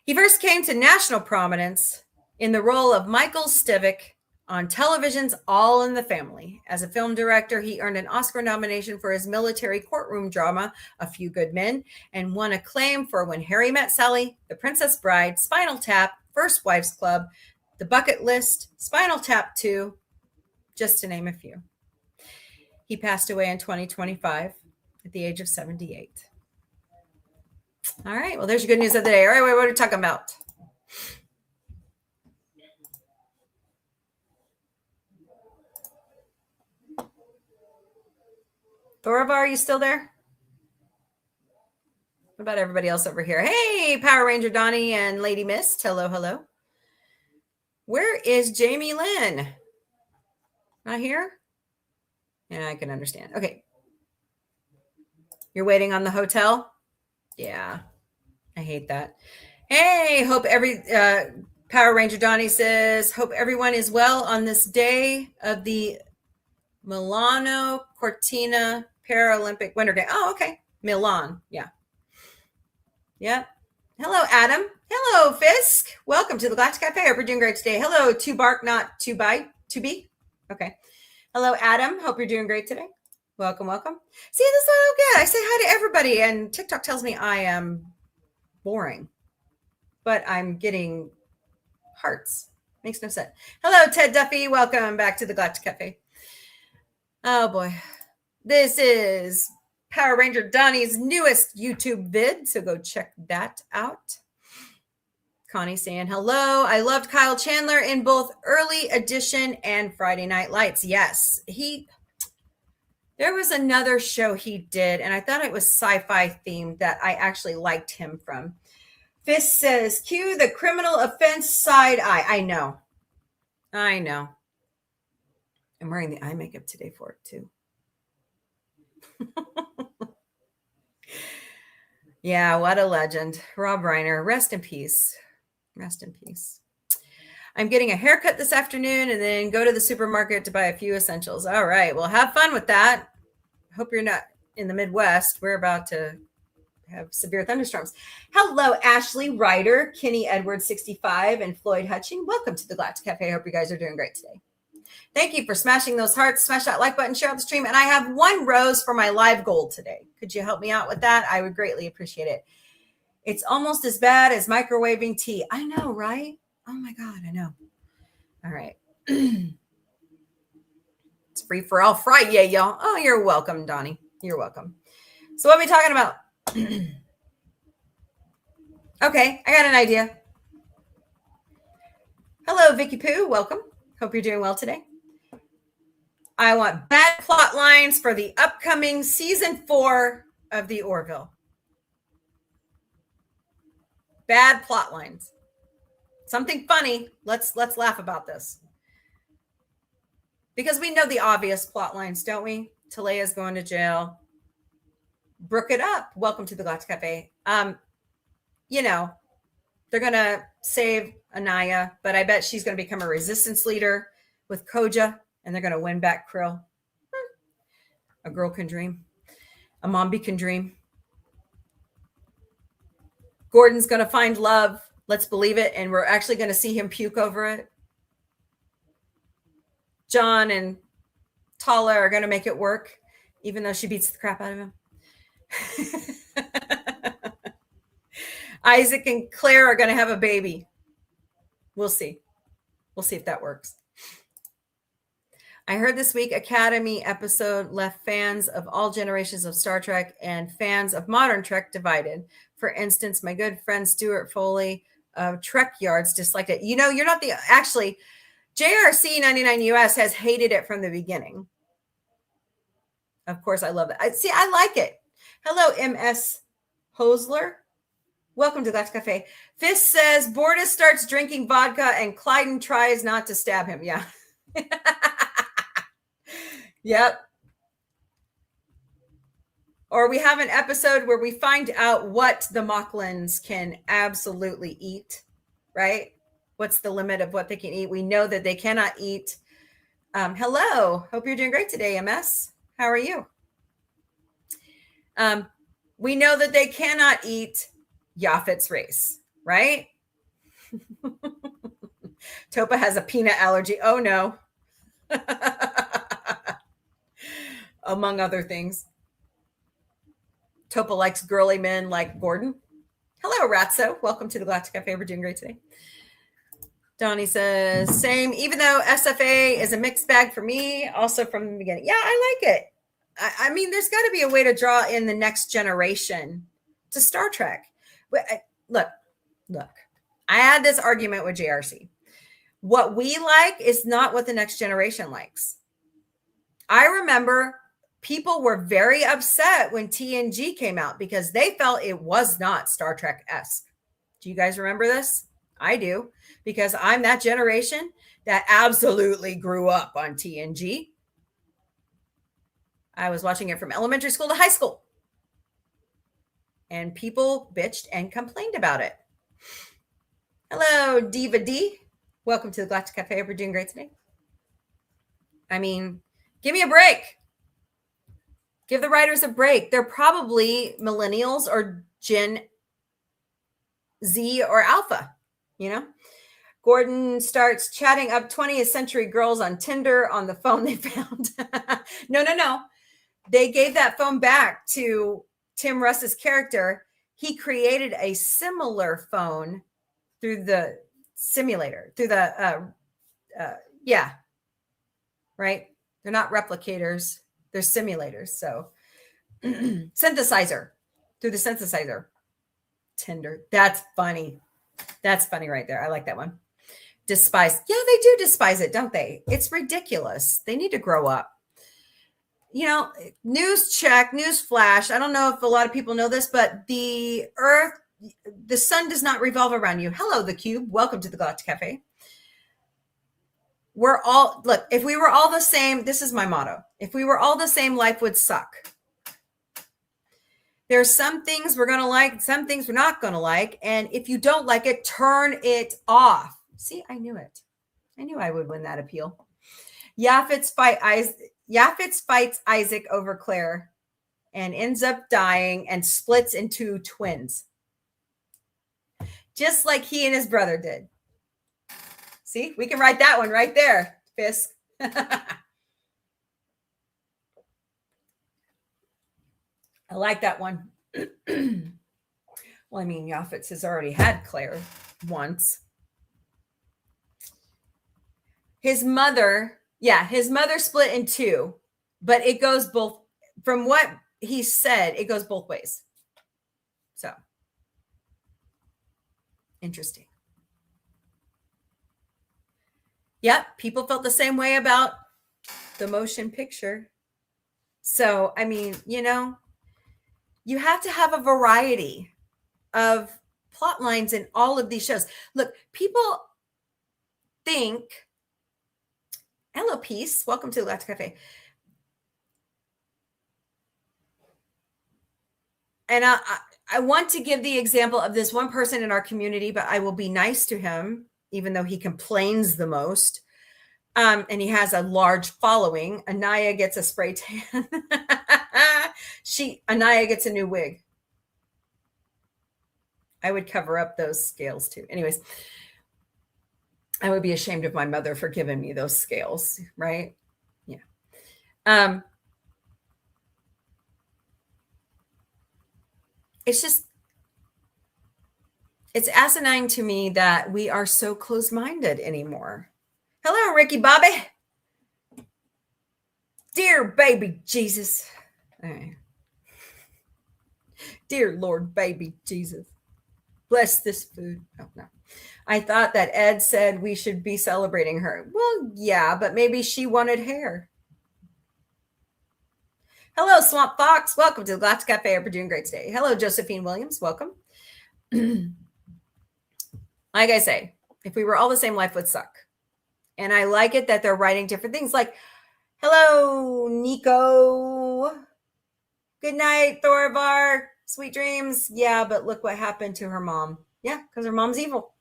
Speaker 2: He first came to national prominence in the role of Michael Stivic on television's All in the Family. As a film director, he earned an Oscar nomination for his military courtroom drama, A Few Good Men, and won acclaim for When Harry Met Sally, The Princess Bride, Spinal Tap, First Wives Club, The Bucket List, Spinal Tap 2, just to name a few. He passed away in 2025 at the age of 78. All right, well, there's your good news of the day. All right, what are we talking about? Thorava, are you still there? What about everybody else over here? Hey, Power Ranger Donnie and Lady Mist. Hello, hello. Where is Jamie Lynn? Not here? Yeah, I can understand. Okay. You're waiting on the hotel? Yeah, I hate that. Hey, hope Power Ranger Donnie says, hope everyone is well on this day of the Milano Cortina Paralympic Winter Game. Oh, okay. Milan. Yeah. Yeah. Hello, Adam. Hello, Fisk. Welcome to the Galactic Café. Hope you're doing great today. Hello, to bark, not to bite, to be. Okay. Hello, Adam. Hope you're doing great today. Welcome, welcome. See, this is so good. I say hi to everybody, and TikTok tells me I am boring, but I'm getting hearts. Makes no sense. Hello, Ted Duffy. Welcome back to the Galactic Café. Oh, boy. This is Power Ranger Donnie's newest YouTube vid, so go check that out. Connie saying, hello. I loved Kyle Chandler in both Early Edition and Friday Night Lights. Yes, there was another show he did, and I thought it was sci-fi themed that I actually liked him from. Fist says, cue the criminal offense side eye. I know. I'm wearing the eye makeup today for it, too. Yeah, what a legend. Rob Reiner, rest in peace. Rest in peace. I'm getting a haircut this afternoon and then go to the supermarket to buy a few essentials. All right. Well, have fun with that. Hope you're not in the Midwest. We're about to have severe thunderstorms. Hello, Ashley Ryder, Kenny Edwards 65, and Floyd Hutching. Welcome to the Galactic Cafe. I hope you guys are doing great today. Thank you for smashing those hearts. Smash that like button, share out the stream. And I have 1 rose for my live goal today. Could you help me out with that? I would greatly appreciate it. It's almost as bad as microwaving tea. I know, right? Oh my God, I know. All right. It's Free-For-All-FriYAY, y'all. Oh, you're welcome, Donnie. You're welcome. So what are we talking about? Okay, I got an idea. Hello, Vicky Pooh. Welcome. Hope you're doing well today. I want bad plot lines for the upcoming season 4 of the Orville. Bad plot lines. Something funny. Let's laugh about this. Because we know the obvious plot lines, don't we? Talea's going to jail. Brook it up. Welcome to the Galactic Café. You know, they're going to save Anaya, but I bet she's going to become a resistance leader with Koja, and they're going to win back Krill. A girl can dream. A Mombie can dream. Gordon's going to find love. Let's believe it. And we're actually going to see him puke over it. John and Tala are going to make it work, even though she beats the crap out of him. Isaac and Claire are going to have a baby. We'll see. We'll see if that works. I heard this week Academy episode left fans of all generations of Star Trek and fans of modern Trek divided. For instance, my good friend Stuart Foley of Trek Yards disliked it. You know, you're not the... Actually, JRC 99 US has hated it from the beginning. Of course, I love it. I like it. Hello, MS Hosler. Welcome to Galactic Cafe. Fist says, Bortus starts drinking vodka and Clyden tries not to stab him. Yeah. Yep. Or we have an episode where we find out what the Mocklins can absolutely eat, right? What's the limit of what they can eat? We know that they cannot eat. Hello. Hope you're doing great today, MS. How are you? We know that they cannot eat Yaphet's race, right? Topa has a peanut allergy. Oh, no. Among other things. Topa likes girly men like Gordon. Hello, Ratso. Welcome to the Galactic Cafe. We're doing great today. Donnie says, same, even though SFA is a mixed bag for me, also from the beginning. Yeah, I like it. I mean, there's got to be a way to draw in the next generation to Star Trek. Look. I had this argument with JRC. What we like is not what the next generation likes. I remember people were very upset when TNG came out because they felt it was not Star Trek-esque. Do you guys remember this? I do, because I'm that generation that absolutely grew up on TNG. I was watching it from elementary school to high school. And people bitched and complained about it. Hello, Diva D. Welcome to the Galactic Cafe. We're doing great today. I mean, give me a break. Give the writers a break. They're probably millennials or Gen Z or Alpha, you know? Gordon starts chatting up 20th century girls on Tinder on the phone they found. No. They gave that phone back to Tim Russ's character. He created a similar phone through the simulator, through the, right? They're not replicators. They're simulators. So synthesizer, through the synthesizer. Tinder. That's funny. That's funny right there. I like that one. Despise. Yeah, they do despise it, don't they? It's ridiculous. They need to grow up. You know, news check, news flash. I don't know if a lot of people know this, but the Earth, the sun does not revolve around you. Hello, the Cube. Welcome to the Galactic Cafe. We're all, look, if we were all the same, this is my motto. If we were all the same, life would suck. There's some things we're going to like, some things we're not going to like. And if you don't like it, turn it off. See, I knew it. I knew I would win that appeal. Yaphet fights Isaac over Claire and ends up dying and splits into twins. Just like he and his brother did. See, we can write that one right there, Fisk. I like that one. Well, I mean, Yaffet's has already had Claire once. His mother split in two, but it goes both. From what he said, it goes both ways. So, interesting. Yep, people felt the same way about the motion picture. So, I mean, you have to have a variety of plot lines in all of these shows. Look, people think, hello, Peace. Welcome to Galactic Café. And I want to give the example of this one person in our community, but I will be nice to him, even though he complains the most. And he has a large following. Anaya gets a spray tan. Anaya gets a new wig. I would cover up those scales too. Anyways, I would be ashamed of my mother for giving me those scales, right? Yeah. It's asinine to me that we are so close-minded anymore. Hello, Ricky Bobby. Dear baby Jesus. All right. Dear Lord baby Jesus. Bless this food. Oh, no. I thought that Ed said we should be celebrating her. Well, yeah, but maybe she wanted hair. Hello, Swamp Fox. Welcome to the Galactic Cafe. We're doing great today. Hello, Josephine Williams. Welcome. Like I say, if we were all the same, life would suck. And I like it that they're writing different things. Like, hello, Nico. Good night, Thorvar. Sweet dreams. Yeah, but look what happened to her mom. Yeah, because her mom's evil.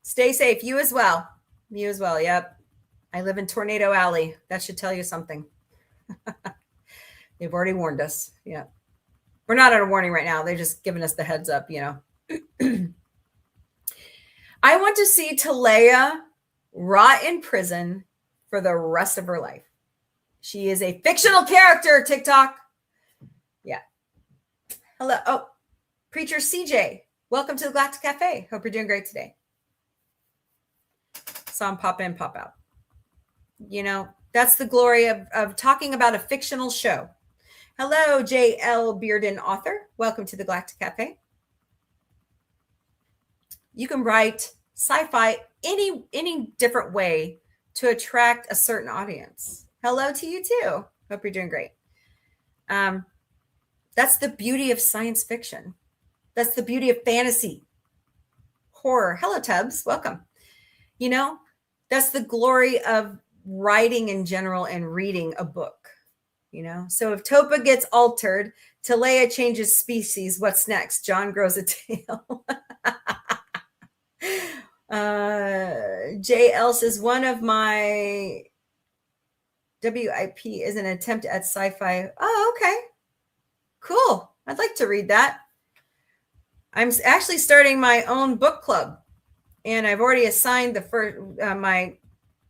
Speaker 2: Stay safe. You as well. You as well. Yep. I live in Tornado Alley. That should tell you something. They've already warned us. Yeah. We're not on a warning right now. They're just giving us the heads up, I want to see Talea rot in prison for the rest of her life. She is a fictional character, TikTok. Yeah. Hello. Oh, Preacher CJ. Welcome to the Galactic Cafe. Hope you're doing great today. Saw him pop in, pop out. That's the glory of talking about a fictional show. Hello, J.L. Bearden, author. Welcome to the Galactic Cafe. You can write sci-fi any different way to attract a certain audience. Hello to you too. Hope you're doing great. That's the beauty of science fiction. That's the beauty of fantasy, horror. Hello, Tubbs. Welcome. That's the glory of writing in general and reading a book. So if Topa gets altered, Talea changes species. What's next? John grows a tail. JL says one of my WIP is an attempt at sci-fi. Oh, okay. Cool. I'd like to read that. I'm actually starting my own book club, and I've already assigned the first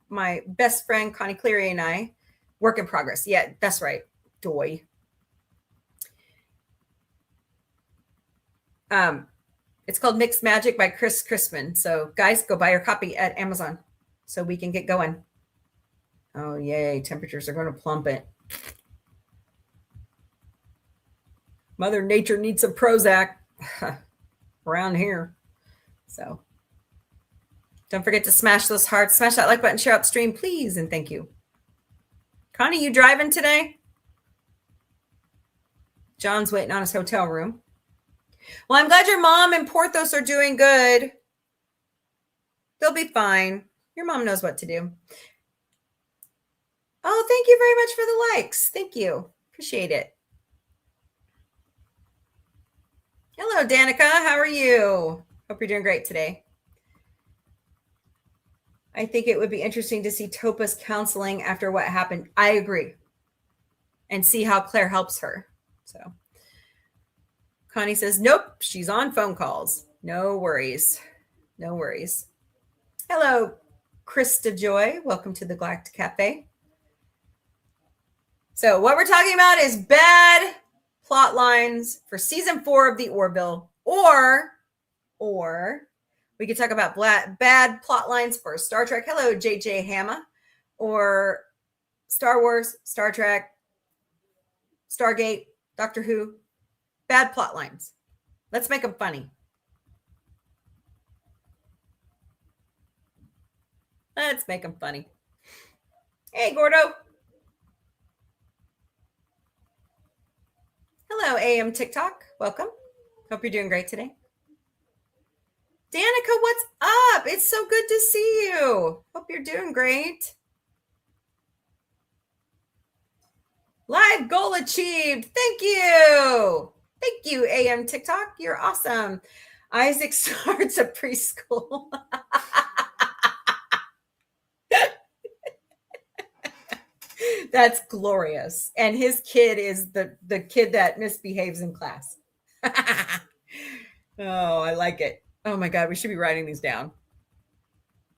Speaker 2: my best friend Connie Cleary and I. Work in progress. Yeah, that's right. Doy. It's called Mixed Magic by Chris Crispin. So guys, go buy your copy at Amazon so we can get going. Oh, yay. Temperatures are going to plummet. Mother Nature needs some Prozac around here. So don't forget to smash those hearts. Smash that like button, share out the stream, please. And thank you. Connie, you driving today? John's waiting on his hotel room. Well, I'm glad your mom and Porthos are doing good. They'll be fine. Your mom knows what to do. Oh, thank you very much for the likes. Thank you. Appreciate it. Hello, Danica. How are you? Hope you're doing great today. I think it would be interesting to see Topa's counseling after what happened. I agree. And see how Claire helps her. So Connie says, nope, she's on phone calls. No worries. No worries. Hello, Krista Joy, welcome to the Galactic Café. So what we're talking about is bad plot lines for season 4 of the Orville, or we could talk about bad plot lines for Star Trek. Hello, JJ Hamma, or Star Wars, Star Trek, Stargate, Doctor Who. Bad plot lines. Let's make them funny. Let's make them funny. Hey, Gordo. Hello, AM TikTok. Welcome. Hope you're doing great today. Danica, what's up? It's so good to see you. Hope you're doing great. Live goal achieved. Thank you. Thank you, AM TikTok. You're awesome. Isaac starts a preschool. That's glorious. And his kid is the kid that misbehaves in class. Oh, I like it. Oh my God, we should be writing these down.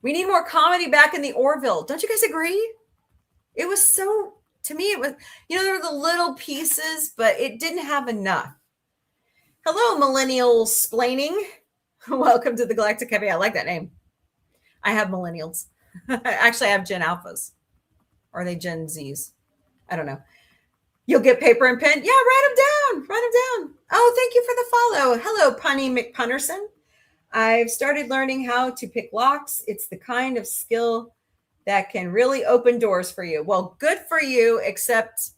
Speaker 2: We need more comedy back in the Orville. Don't you guys agree? It was so, to me, it was, there were the little pieces, but it didn't have enough. Hello, millennial splaining. Welcome to the Galactic Café. I like that name. I have millennials. Actually, I have Gen Alphas. Or are they Gen Zs? I don't know. You'll get paper and pen. Yeah, write them down. Write them down. Oh, thank you for the follow. Hello, Punny McPunnerson. I've started learning how to pick locks. It's the kind of skill that can really open doors for you. Well, good for you, except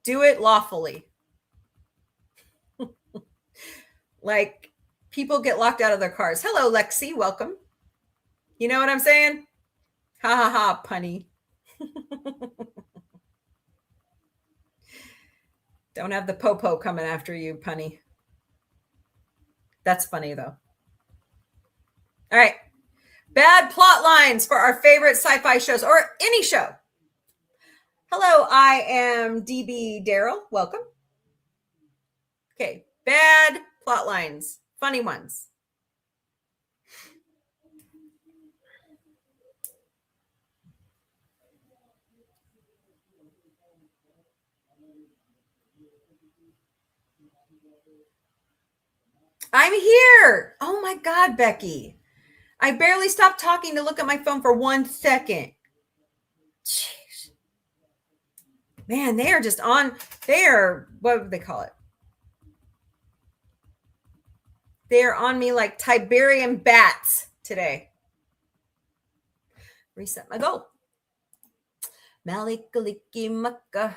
Speaker 2: do it lawfully. Like, people get locked out of their cars. Hello, Lexi. Welcome. You know what I'm saying? Ha ha ha, punny. Don't have the popo coming after you, punny. That's funny, though. All right. Bad plot lines for our favorite sci-fi shows, or any show. Hello, I am DB Daryl. Welcome. Okay. Bad plot lines. Funny ones. I'm here. Oh my God, Becky. I barely stopped talking to look at my phone for 1 second. Jeez. Man, they are just on. What would they call it? They're on me like Tiberian bats today. Reset my goal. Malikaliki Maka.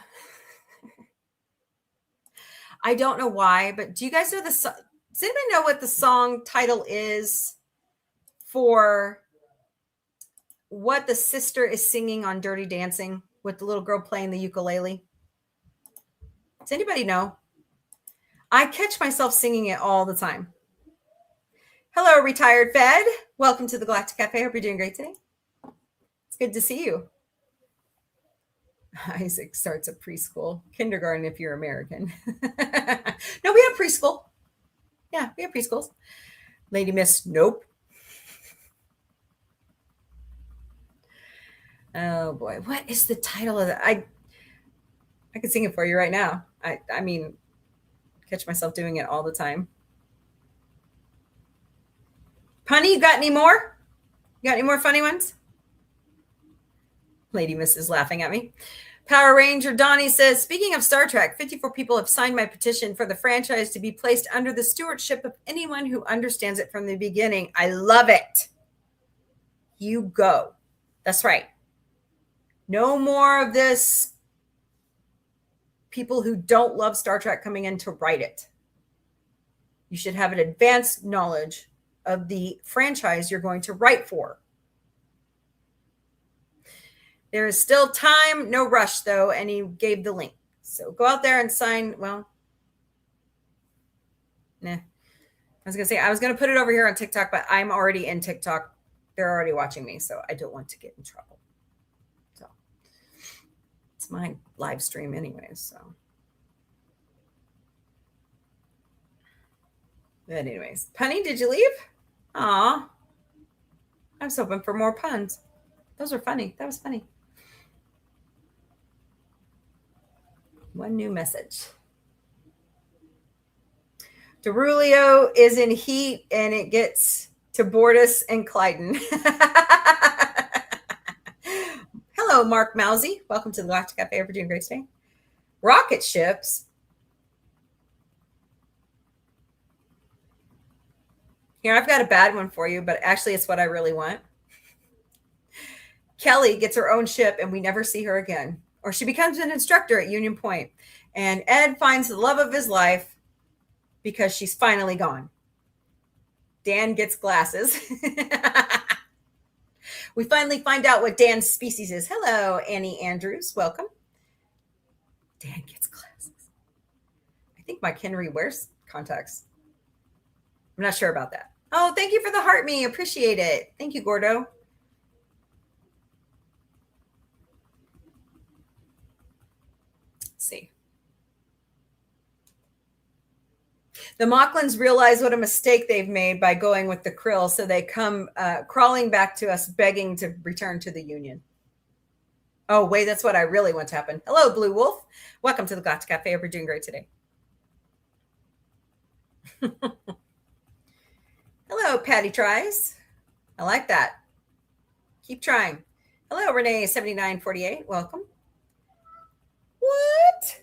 Speaker 2: I don't know why, but do you guys know this? Does anybody know what the song title is for what the sister is singing on Dirty Dancing with the little girl playing the ukulele? Does anybody know? I catch myself singing it all the time. Hello, Retired Fed. Welcome to the Galactic Café. Hope you're doing great today. It's good to see you. Isaac starts a preschool. Kindergarten if you're American. No, we have preschool. Yeah, we have preschools. Lady Miss, nope. Oh boy, what is the title of that? I can sing it for you right now. I mean, catch myself doing it all the time. Punny, you got any more? You got any more funny ones? Lady Miss is laughing at me. Power Ranger Donnie says, speaking of Star Trek, 54 people have signed my petition for the franchise to be placed under the stewardship of anyone who understands it from the beginning. I love it. You go. That's right. No more of this people who don't love Star Trek coming in to write it. You should have an advanced knowledge of the franchise you're going to write for. There is still time, no rush though, and he gave the link. So go out there and sign. Well, nah. I was going to say, I was going to put it over here on TikTok, but I'm already in TikTok. They're already watching me, so I don't want to get in trouble. So it's my live stream anyways, so. But anyways, Punny, did you leave? Aw. I was hoping for more puns. Those are funny. That was funny. One new message. Derulio is in heat and it gets to Bortus and Clyden. Hello, Mark Mousy. Welcome to the Galactic Café. We're doing great today. Rocket ships. Here, I've got a bad one for you, but actually it's what I really want. Kelly gets her own ship and we never see her again. Or she becomes an instructor at Union Point. And Ed finds the love of his life because she's finally gone. Dan gets glasses. We finally find out what Dan's species is. Hello, Annie Andrews. Welcome. Dan gets glasses. I think Mike Henry wears contacts. I'm not sure about that. Oh, thank you for the heart me. Appreciate it. Thank you, Gordo. Let's see. The Mocklins realize what a mistake they've made by going with the Krill, so they come crawling back to us, begging to return to the Union. Oh, wait, that's what I really want to happen. Hello, Blue Wolf. Welcome to the Galactic Cafe. We're doing great today. Hello, Patty Tries. I like that. Keep trying. Hello, Renee7948. Welcome. What?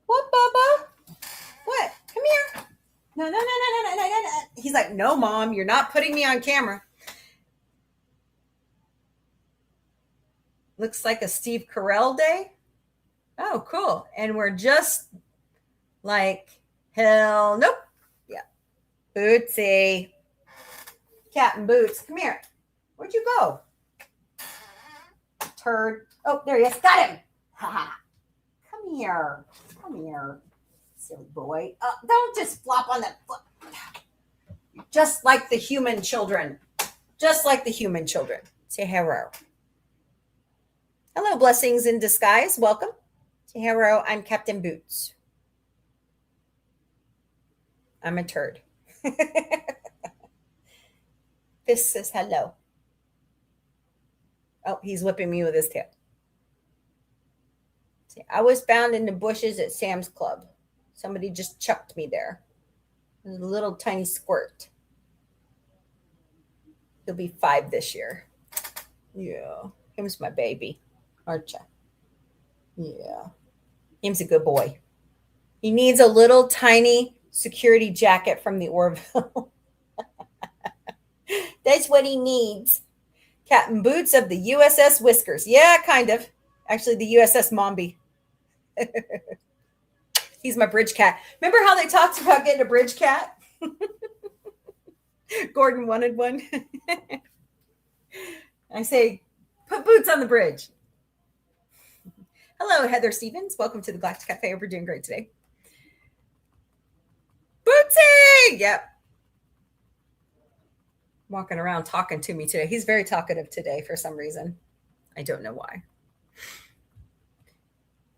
Speaker 2: What, Bubba? What? Come here. No. He's like, no, Mom, you're not putting me on camera. Looks like a Steve Carell day. Oh, cool. And we're just like, hell, nope. Yeah. Bootsy. Captain Boots, come here. Where'd you go? Turd. Oh, there he is. Got him. Ha. Come here. Come here. Silly boy. Don't just flop on that foot. Just like the human children. Just like the human children. Say hello. Hello, blessings in disguise. Welcome. Say hello. I'm Captain Boots. I'm a turd. This says hello. Oh, he's whipping me with his tail. See, I was found in the bushes at Sam's Club. Somebody just chucked me there. A little tiny squirt. He'll be 5 this year. Yeah. Him's my baby. Aren't ya? Yeah. Him's a good boy. He needs a little tiny security jacket from the Orville. That's what he needs. Captain Boots of the USS Whiskers. Yeah, kind of. Actually, the USS Mombie. He's my bridge cat. Remember how they talked about getting a bridge cat? Gordon wanted one. I say, put Boots on the bridge. Hello, Heather Stevens. Welcome to the Galactic Cafe. We're doing great today. Bootsy! Yep. Walking around talking to me today. He's very talkative today for some reason. I don't know why.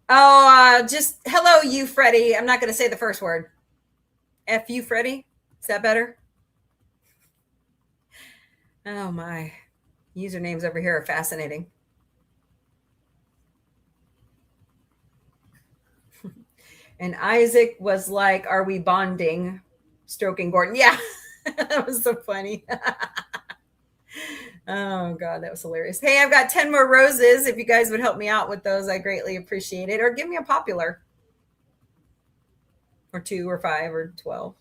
Speaker 2: Oh, just hello, you, Freddie. I'm not going to say the first word. F you, Freddie. Is that better? Oh, my. Usernames over here are fascinating. And Isaac was like, are we bonding? Stroking Gordon. Yeah, that was so funny. Oh, God, that was hilarious. Hey, I've got 10 more roses. If you guys would help me out with those, I greatly appreciate it. Or give me a popular. Or 2 or 5 or 12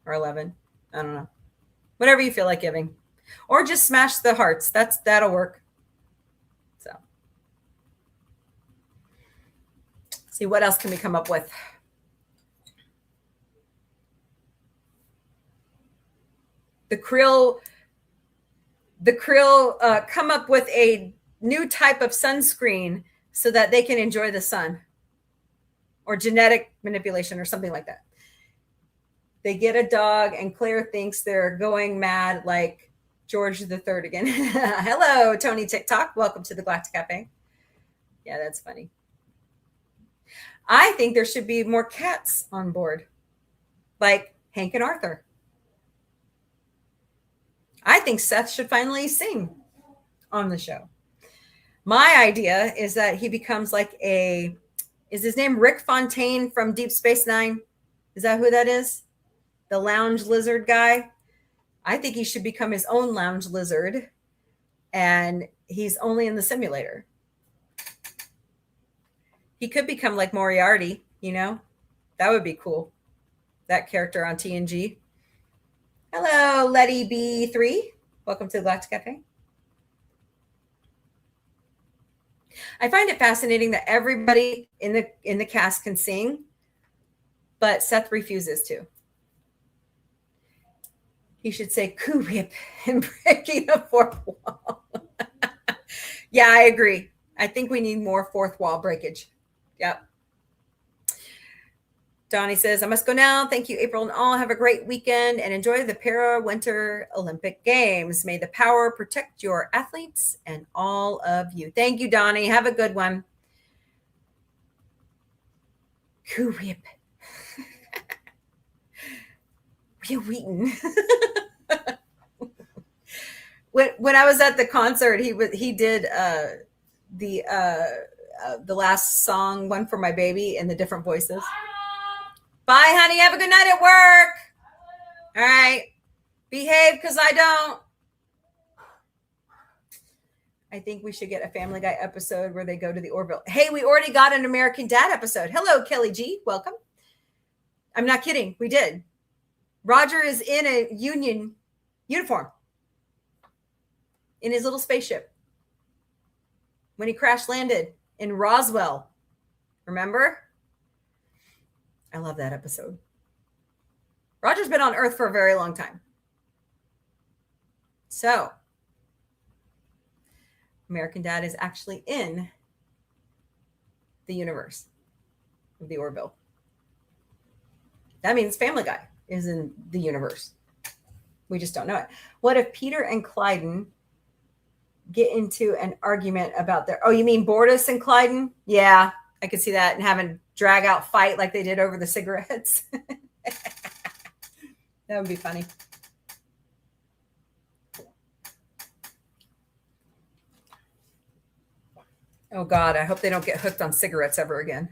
Speaker 2: or 11. I don't know. Whatever you feel like giving. Or just smash the hearts. That'll work. So. See, what else can we come up with? The Krill come up with a new type of sunscreen so that they can enjoy the sun, or genetic manipulation or something like that. They get a dog and Claire thinks they're going mad like George III again. Hello, Tony TikTok. Welcome to the Galactic Cafe. Yeah, that's funny. I think there should be more cats on board, like Hank and Arthur. I think Seth should finally sing on the show. My idea is that he becomes like is his name Rick Fontaine from Deep Space Nine? Is that who that is? The lounge lizard guy? I think he should become his own lounge lizard, and he's only in the simulator. He could become like Moriarty, you know? That would be cool. That character on TNG. Hello, Letty B3. Welcome to the Galactic Café. I find it fascinating that everybody in the cast can sing, but Seth refuses to. He should say "Coo Whip" and breaking the fourth wall. Yeah, I agree. I think we need more fourth wall breakage. Yep. Donnie says, I must go now. Thank you, April and all. Have a great weekend and enjoy the Para-Winter Olympic Games. May the power protect your athletes and all of you. Thank you, Donnie. Have a good one. Coo Whip. Will Wheaton. When I was at the concert, he did the last song, One for My Baby, in the different voices. Bye, honey. Have a good night at work. All right. Behave, because I don't. I think we should get a Family Guy episode where they go to the Orville. Hey, we already got an American Dad episode. Hello, Kelly G. Welcome. I'm not kidding. We did. Roger is in a Union uniform in his little spaceship when he crash landed in Roswell. Remember? I love that episode. Roger's been on Earth for a very long time. So, American Dad is actually in the universe of the Orville. That means Family Guy is in the universe. We just don't know it. What if Peter and Clyden get into an argument about their... Oh, you mean Bortus and Clyden? Yeah, I could see that, and having drag out fight like they did over the cigarettes. That would be funny. Oh God, I hope they don't get hooked on cigarettes ever again.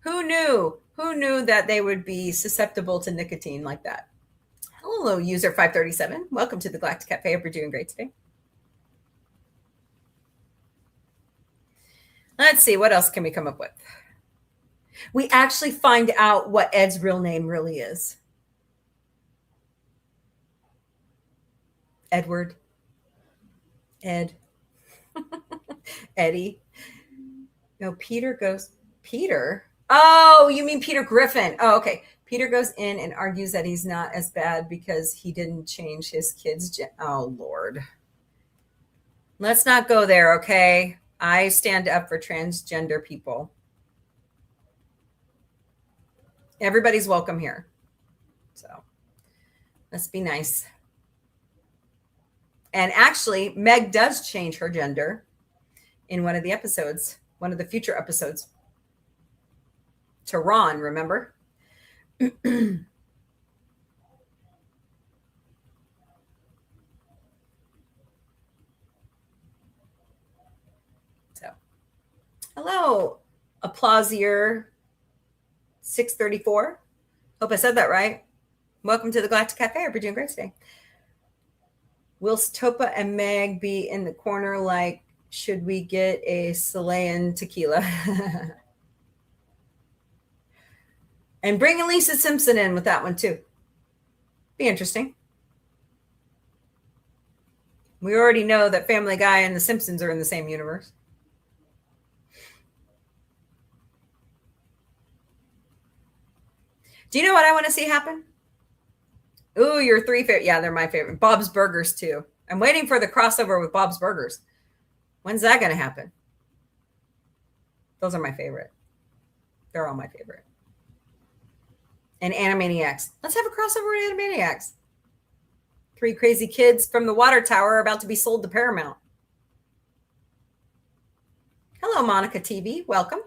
Speaker 2: Who knew? Who knew that they would be susceptible to nicotine like that? Hello, user 537. Welcome to the Galactic Cafe. Hope you're doing great today. Let's see, what else can we come up with? We actually find out what Ed's real name really is. Edward. Ed. Eddie. No, Peter goes, Peter? Oh, you mean Peter Griffin. Oh, okay. Peter goes in and argues that he's not as bad because he didn't change his kid's oh, Lord. Let's not go there, okay? I stand up for transgender people. Everybody's welcome here. So let's be nice. And actually, Meg does change her gender in one of the episodes, one of the future episodes. To Ron, remember? So, hello, Applausier 634. Hope I said that right. Welcome to the Galactic Cafe. Hope you're doing great today. Will Topa and Meg be in the corner like, should we get a Chilean tequila? And bringing Lisa Simpson in with that one, too. Be interesting. We already know that Family Guy and The Simpsons are in the same universe. Do you know what I want to see happen? Ooh, your three favorite. Yeah, they're my favorite. Bob's Burgers, too. I'm waiting for the crossover with Bob's Burgers. When's that going to happen? Those are my favorite. They're all my favorite. And Animaniacs. Let's have a crossover with Animaniacs. 3 crazy kids from the water tower are about to be sold to Paramount. Hello, Monica TV. Welcome.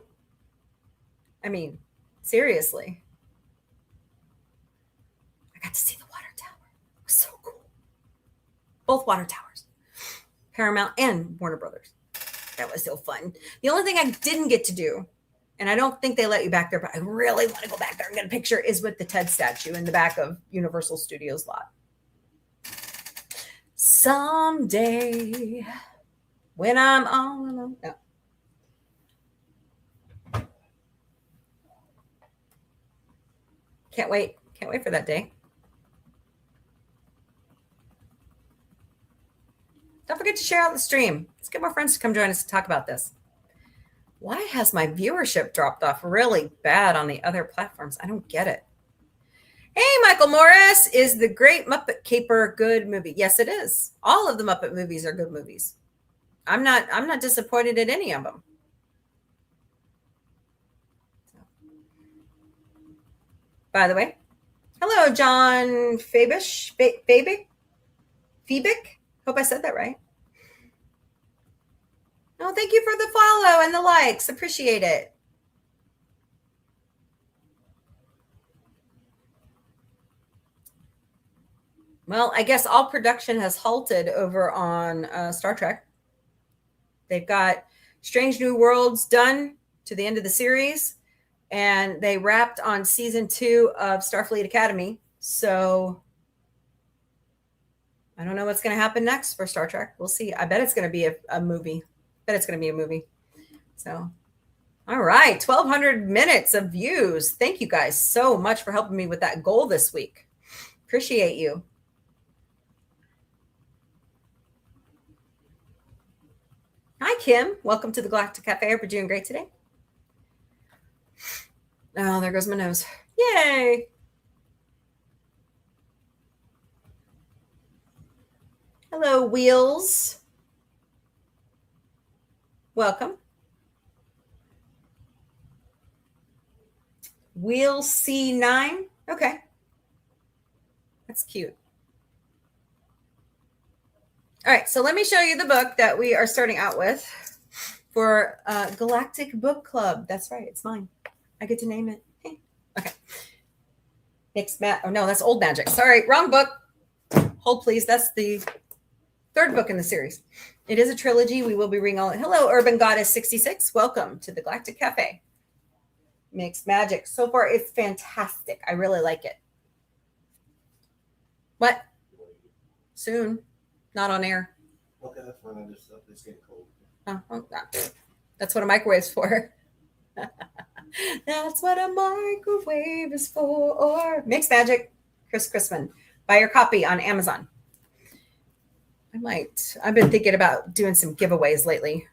Speaker 2: I mean, seriously. I got to see the water tower. It was so cool. both water towers, Paramount and Warner Brothers. That was so fun. The only thing I didn't get to do, and I don't think they let you back there, but I really want to go back there and get a picture, is with the Ted statue in the back of Universal Studios lot. Someday, when I'm all alone. No. Can't wait. Can't wait for that day. Don't forget to share out the stream. Let's get more friends to come join us to talk about this. Why has my viewership dropped off really bad on the other platforms? I don't get it. Hey, Michael Morris, is The Great Muppet Caper a good movie? Yes, it is. All of the Muppet movies are good movies. I'm not disappointed in any of them. By the way, hello, John Fabish, Febic. Hope I said that right. Oh, thank you for the follow and the likes. Appreciate it. Well, I guess all production has halted over on Star Trek. They've got Strange New Worlds done to the end of the series, and they wrapped on season 2 of Starfleet Academy. So I don't know what's going to happen next for Star Trek. We'll see. I bet it's going to be a movie. So, all right. 1,200 minutes of views. Thank you guys so much for helping me with that goal this week. Appreciate you. Hi, Kim. Welcome to the Galactic Café. Hope you're doing great today. Oh, there goes my nose. Yay. Hello, Wheels. Welcome. Wheel C9. Okay. That's cute. All right, so let me show you the book that we are starting out with for Galactic Book Club. That's right, it's mine. I get to name it. Hey. Okay. Oh, no, that's Old Magic. Sorry, wrong book. Hold, please. That's the 3rd book in the series. It is a trilogy. We will be reading all. Hello, Urban Goddess 66. Welcome to the Galactic Cafe. Mixed Magic. So far, it's fantastic. I really like it. What? Soon. Not on air.
Speaker 10: Okay, that's fine. It's getting cold.
Speaker 2: Oh, that's what a microwave's for. That's what a microwave is for. Mixed Magic, Chris Chrisman. Buy your copy on Amazon. I've been thinking about doing some giveaways lately.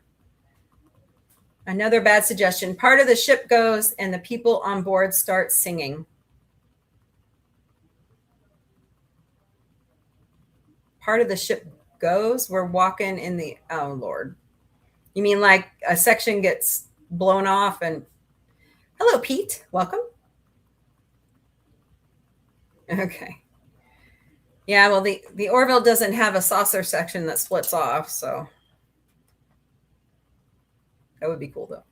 Speaker 2: Another bad suggestion. Part of the ship goes and the people on board start singing. Part of the ship goes? We're walking in the, oh Lord. You mean like a section gets blown off and, hello, Pete. Welcome. Okay. Yeah, well, the Orville doesn't have a saucer section that splits off, so that would be cool, though.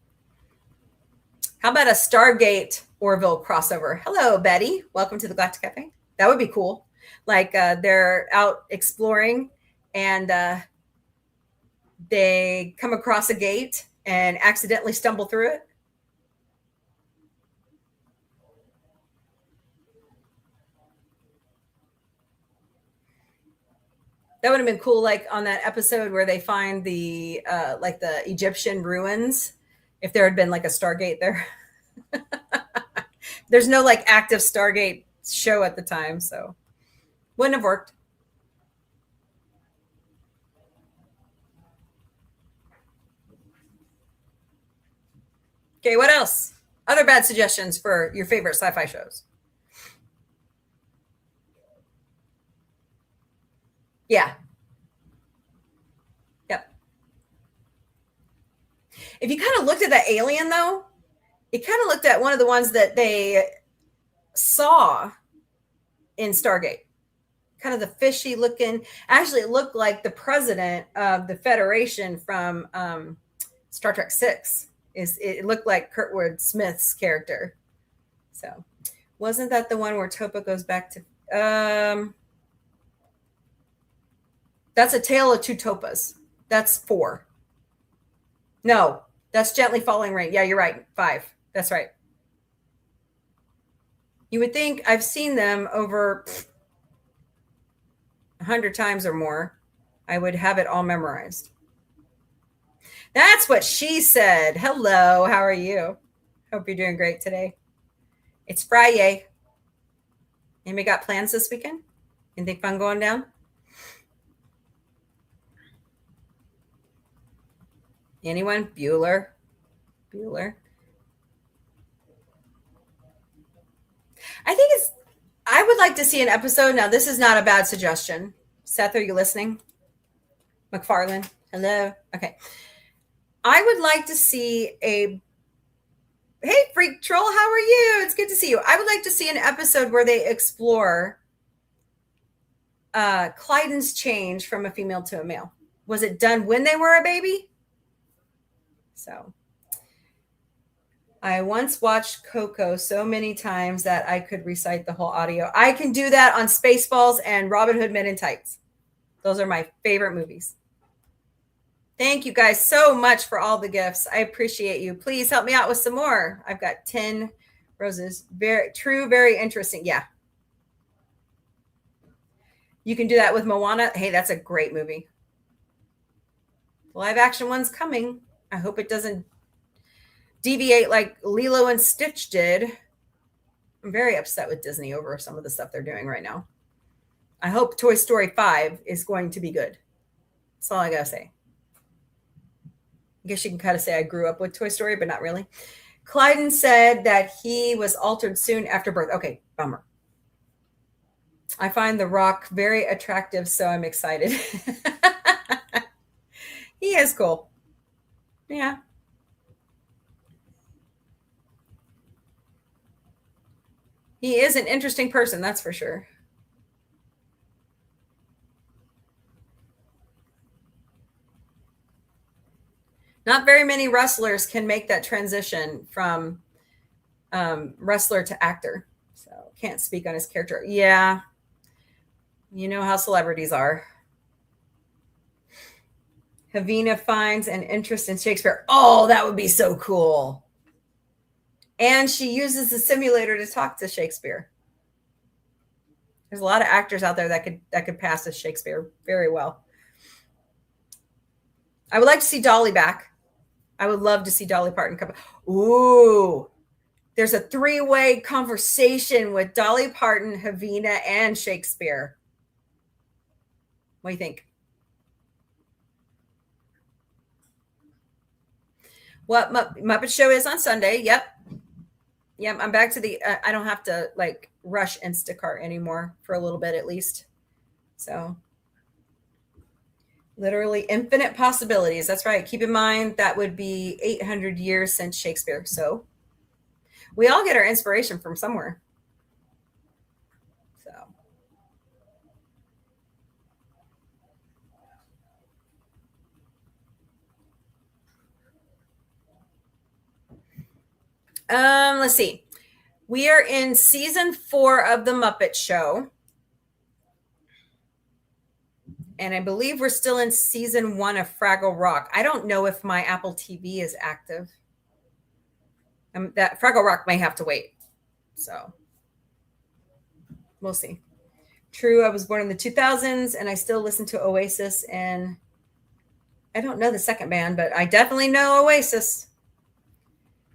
Speaker 2: How about a Stargate Orville crossover? Hello, Betty. Welcome to the Galactic Cafe. That would be cool. Like they're out exploring and they come across a gate and accidentally stumble through it. That would have been cool, like on that episode where they find the like the Egyptian ruins. If there had been like a Stargate there. There's no like active Stargate show at the time, so wouldn't have worked. Okay, what else? Other bad suggestions for your favorite sci-fi shows? Yeah. Yep. If you kind of looked at that alien, though, it kind of looked at one of the ones that they saw in Stargate. Kind of the fishy looking. Actually, it looked like the president of the Federation from Star Trek 6. It looked like Kurtwood Smith's character. So, wasn't that the one where Topa goes back to? That's A Tale of Two Topas. That's 4. No, that's Gently Falling Rain. Yeah, you're right. 5. That's right. You would think I've seen them over 100 times or more. I would have it all memorized. That's what she said. Hello, how are you? Hope you're doing great today. It's Friday. Anybody got plans this weekend? Anything fun going down? Anyone? Bueller? I would like to see an episode. Now, this is not a bad suggestion. Seth, are you listening? McFarlane, hello. Okay. I would like to see hey, Freak Troll, how are you? It's good to see you. I would like to see an episode where they explore Clyden's change from a female to a male. Was it done when they were a baby? So I once watched Coco so many times that I could recite the whole audio. I can do that on Spaceballs and Robin Hood Men in Tights. Those are my favorite movies. Thank you guys so much for all the gifts. I appreciate you. Please help me out with some more. I've got 10 roses. Very true, very interesting. Yeah. You can do that with Moana. Hey, that's a great movie. The live action one's coming. I hope it doesn't deviate like Lilo and Stitch did. I'm very upset with Disney over some of the stuff they're doing right now. I hope Toy Story 5 is going to be good. That's all I gotta say. I guess you can kind of say I grew up with Toy Story, but not really. Clyden said that he was altered soon after birth. Okay, bummer. I find The Rock very attractive, so I'm excited. He is cool. Yeah. He is an interesting person, that's for sure. Not very many wrestlers can make that transition from wrestler to actor. So can't speak on his character. Yeah. You know how celebrities are. Havina finds an interest in Shakespeare. Oh, that would be so cool. And she uses the simulator to talk to Shakespeare. There's a lot of actors out there that could pass as Shakespeare very well. I would like to see Dolly back. I would love to see Dolly Parton come. Ooh, there's a 3-way conversation with Dolly Parton, Havina, and Shakespeare. What do you think? What Muppet Show is on Sunday? Yep. I'm back to the. I don't have to like rush Instacart anymore for a little bit at least. So. Literally infinite possibilities. That's right. Keep in mind that would be 800 years since Shakespeare. So we all get our inspiration from somewhere. So let's see. We are in season 4 of The Muppet Show. And I believe we're still in season 1 of Fraggle Rock. I don't know if my Apple TV is active. That Fraggle Rock may have to wait. So we'll see. True, I was born in the 2000s and I still listen to Oasis. And I don't know the second band, but I definitely know Oasis.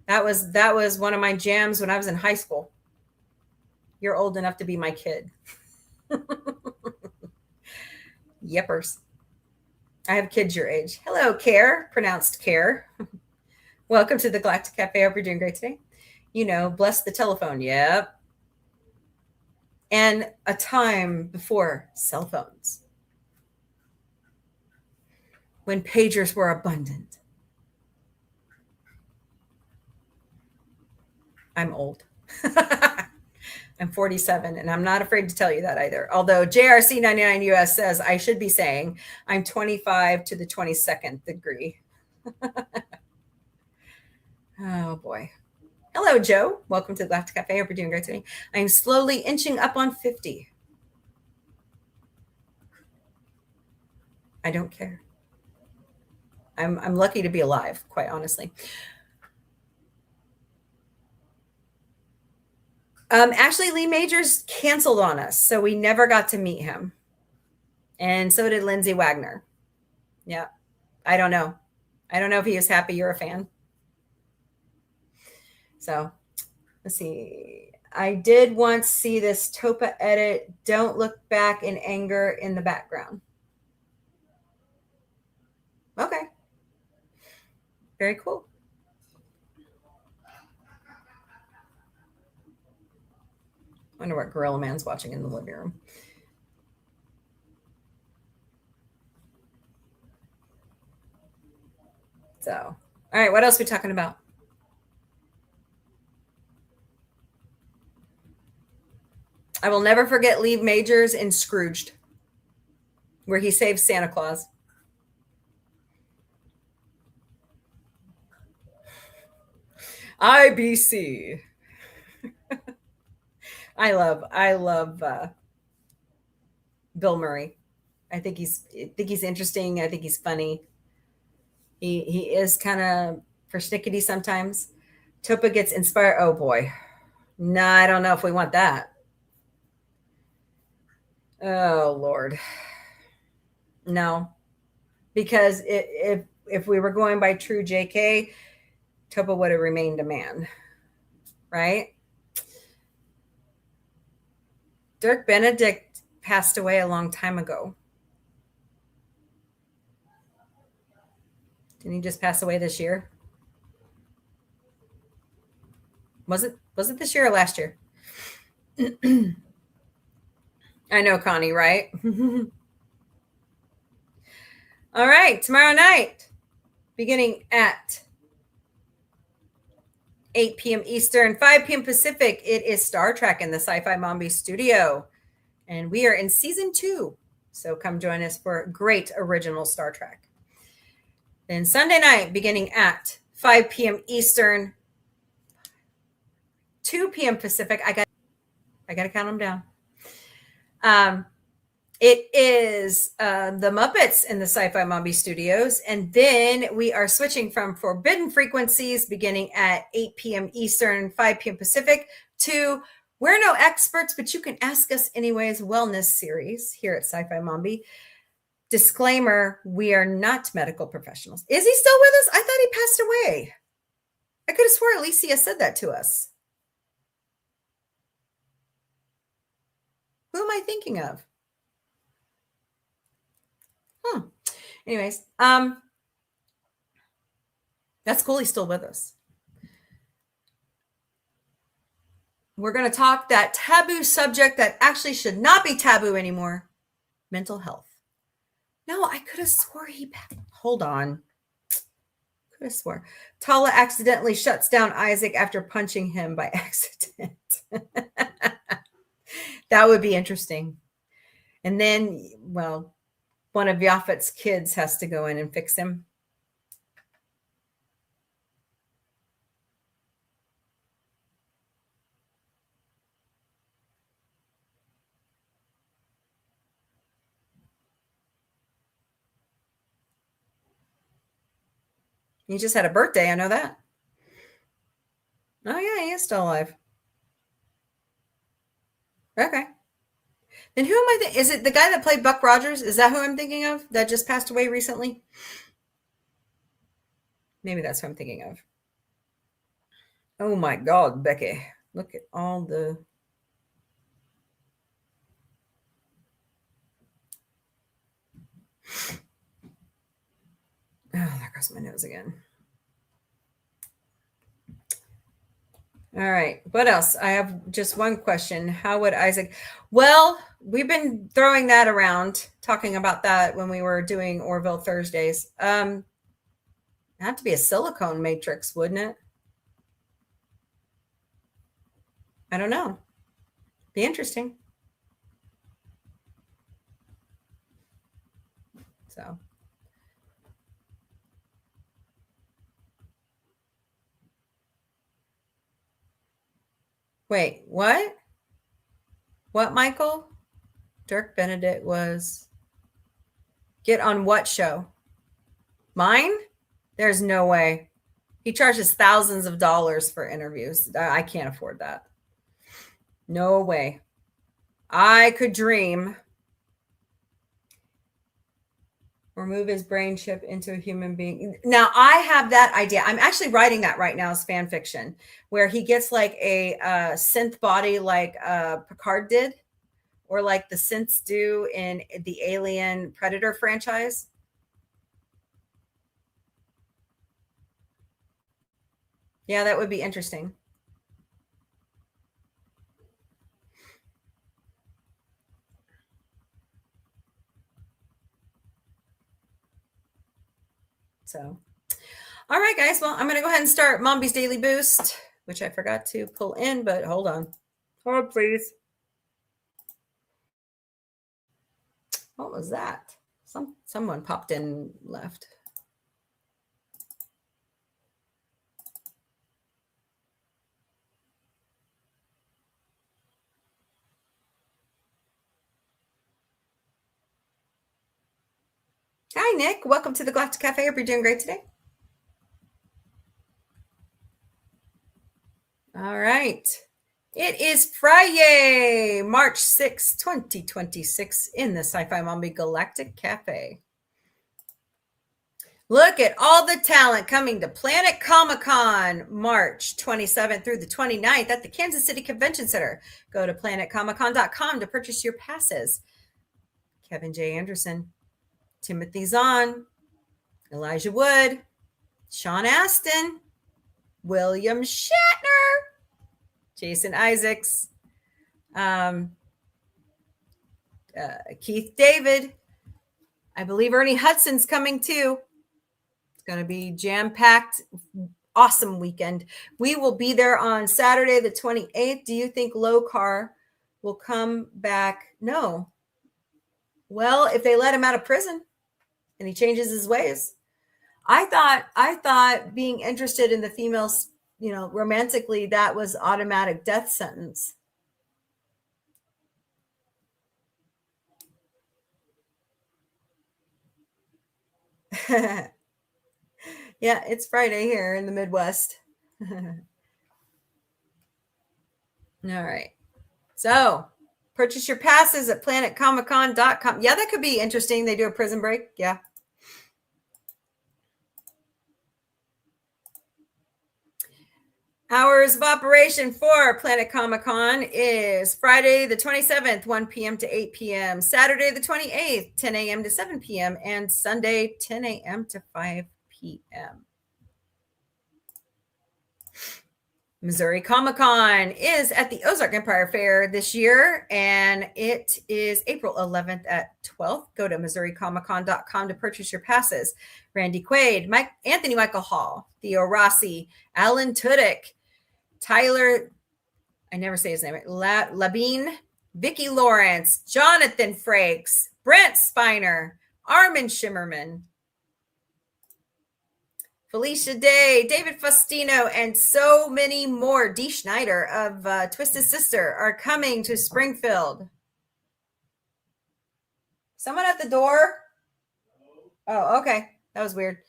Speaker 2: That was one of my jams when I was in high school. You're old enough to be my kid. Yippers. I have kids your age. Hello, Care, pronounced Care. Welcome to the Galactic Café. Hope you're doing great today. You know, bless the telephone. Yep. And a time before cell phones, when pagers were abundant. I'm old. I'm 47, and I'm not afraid to tell you that either. Although JRC99US says I should be saying I'm 25 to the 22nd degree. Oh, boy. Hello, Joe. Welcome to the Galactic Cafe. Hope you're doing great today. I'm slowly inching up on 50. I don't care. I'm lucky to be alive, quite honestly. Ashley Lee Majors canceled on us, so we never got to meet him. And so did Lindsay Wagner. Yeah. I don't know. I don't know if he is happy you're a fan. So let's see. I did once see this Topa edit. Don't look back in anger in the background. Okay. Very cool. Wonder what Gorilla Man's watching in the living room. So, all right, what else are we talking about? I will never forget Lee Majors in Scrooged, where he saves Santa Claus. IBC. I love Bill Murray. I think he's interesting. I think he's funny. He is kind of persnickety sometimes. Topa gets inspired. Oh boy. No, I don't know if we want that. Oh Lord. No. Because if we were going by true JK, Topa would have remained a man. Right? Dirk Benedict passed away a long time ago. Didn't he just pass away this year? Was it this year or last year? I know, Connie, right? All right, tomorrow night, beginning at 8 p.m. Eastern, 5 p.m. Pacific, it is Star Trek in the Sci-Fi Mombie studio. And we are in season 2. So come join us for a great original Star Trek. Then Sunday night, beginning at 5 p.m. Eastern, 2 p.m. Pacific. I got to count them down. It is the Muppets in the Sci-Fi Mombie studios. And then we are switching from Forbidden Frequencies beginning at 8 p.m. Eastern, 5 p.m. Pacific to We're No Experts, but You Can Ask Us Anyways wellness series here at Sci-Fi Mombie. Disclaimer, we are not medical professionals. Is he still with us? I thought he passed away. I could have swore Alicia said that to us. Who am I thinking of? Anyways, that's cool. He's still with us. We're going to talk that taboo subject that actually should not be taboo anymore. Mental health. No, I could have swore hold on. Could have swore. Tala accidentally shuts down Isaac after punching him by accident. That would be interesting. And then, well, one of Yaphet's kids has to go in and fix him. He just had a birthday. I know that. Oh, yeah, he is still alive. Okay. Then who am I thinking? Is it the guy that played Buck Rogers? Is that who I'm thinking of that just passed away recently? Maybe that's who I'm thinking of. Oh, my God, Becky. Look at all the... Oh, there goes my nose again. All right. What else? I have just one question. How would Isaac... Well, we've been throwing that around, talking about that when we were doing Orville Thursdays. It'd have to be a silicone matrix, wouldn't it? I don't know. Be interesting. So... Wait, what? What, Michael? Dirk Benedict was... Get on what show? Mine? There's no way. He charges thousands of dollars for interviews. I can't afford that. No way. I could dream. Remove his brain chip into a human being. Now, I have that idea. I'm actually writing that right now as fan fiction, where he gets like a synth body like Picard did, or like the synths do in the Alien Predator franchise. Yeah, that would be interesting. So, all right, guys. Well, I'm going to go ahead and start Mombie's Daily Boost, which I forgot to pull in, but hold on. Hold, please. What was that? Someone popped in and left. Hi, Nick. Welcome to the Galactic Café. Hope you're doing great today. All right. It is Friday, March 6, 2026 in the Sci-Fi Mombie Galactic Café. Look at all the talent coming to Planet Comic-Con, March 27th through the 29th at the Kansas City Convention Center. Go to planetcomiccon.com to purchase your passes. Kevin J. Anderson, Timothy Zahn, Elijah Wood, Sean Astin, William Shatner, Jason Isaacs, Keith David. I believe Ernie Hudson's coming too. It's going to be jam-packed, awesome weekend. We will be there on Saturday the 28th. Do you think Lokar will come back? No. Well, if they let him out of prison and he changes his ways. I thought being interested in the females, romantically, that was automatic death sentence. Yeah, it's Friday here in the Midwest. All right. So purchase your passes at planetcomiccon.com. Yeah, that could be interesting. They do a prison break. Yeah. Hours of operation for Planet Comic-Con is Friday the 27th, 1 p.m. to 8 p.m., Saturday the 28th, 10 a.m. to 7 p.m., and Sunday, 10 a.m. to 5 p.m. Missouri Comic-Con is at the Ozark Empire Fair this year, and it is April 11th at 12. Go to MissouriComicCon.com to purchase your passes. Randy Quaid, Anthony Michael Hall, Theo Rossi, Alan Tudyk, Tyler, I never say his name, Labine, Vicki Lawrence, Jonathan Frakes, Brent Spiner, Armin Shimmerman, Felicia Day, David Faustino, and so many more. Dee Schneider of Twisted Sister are coming to Springfield. Someone at the door? Oh, okay. That was weird.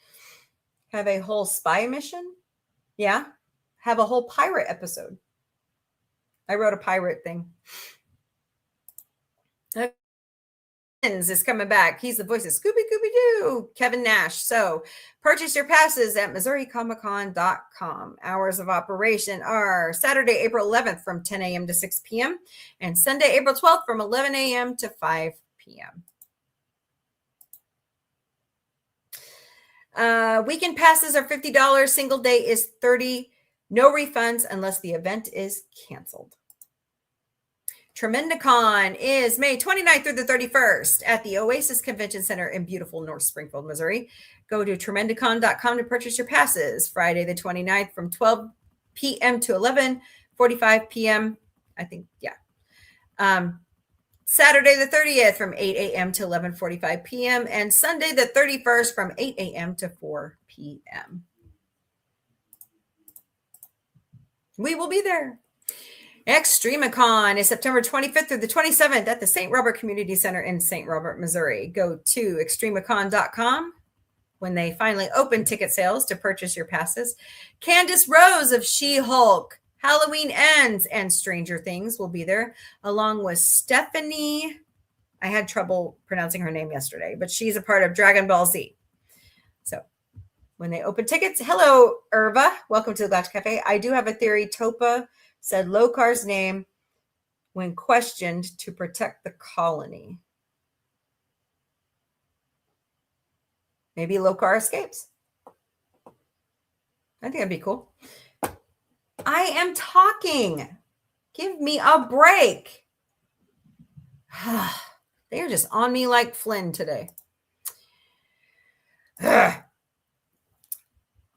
Speaker 2: Have a whole spy mission? Yeah. Have a whole pirate episode. I wrote a pirate thing. Is coming back. He's the voice of Scooby-Doo, Kevin Nash. So purchase your passes at MissouriComicCon.com. Hours of operation are Saturday, April 11th from 10 a.m. to 6 p.m. and Sunday, April 12th from 11 a.m. to 5 p.m. Weekend passes are $50. Single day is $30. No refunds unless the event is canceled. Tremendicon is May 29th through the 31st at the Oasis Convention Center in beautiful North Springfield, Missouri. Go to Tremendicon.com to purchase your passes. Friday the 29th from 12 p.m. to 11:45 p.m. I think, yeah. Saturday the 30th from 8 a.m. to 11:45 p.m. and Sunday the 31st from 8 a.m. to 4 p.m. We will be there. Extremicon is September 25th through the 27th at the St. Robert Community Center in St. Robert, Missouri. Go to extremicon.com when they finally open ticket sales to purchase your passes. Candace Rose of She-Hulk, Halloween Ends, and Stranger Things will be there, along with Stephanie. I had trouble pronouncing her name yesterday, but she's a part of Dragon Ball Z. So when they open tickets, hello, Irva. Welcome to the Galactic Cafe. I do have a theory. Topa said Lokar's name when questioned to protect the colony. Maybe Lokar escapes. I think that'd be cool. I am talking. Give me a break. They are just on me like Flynn today.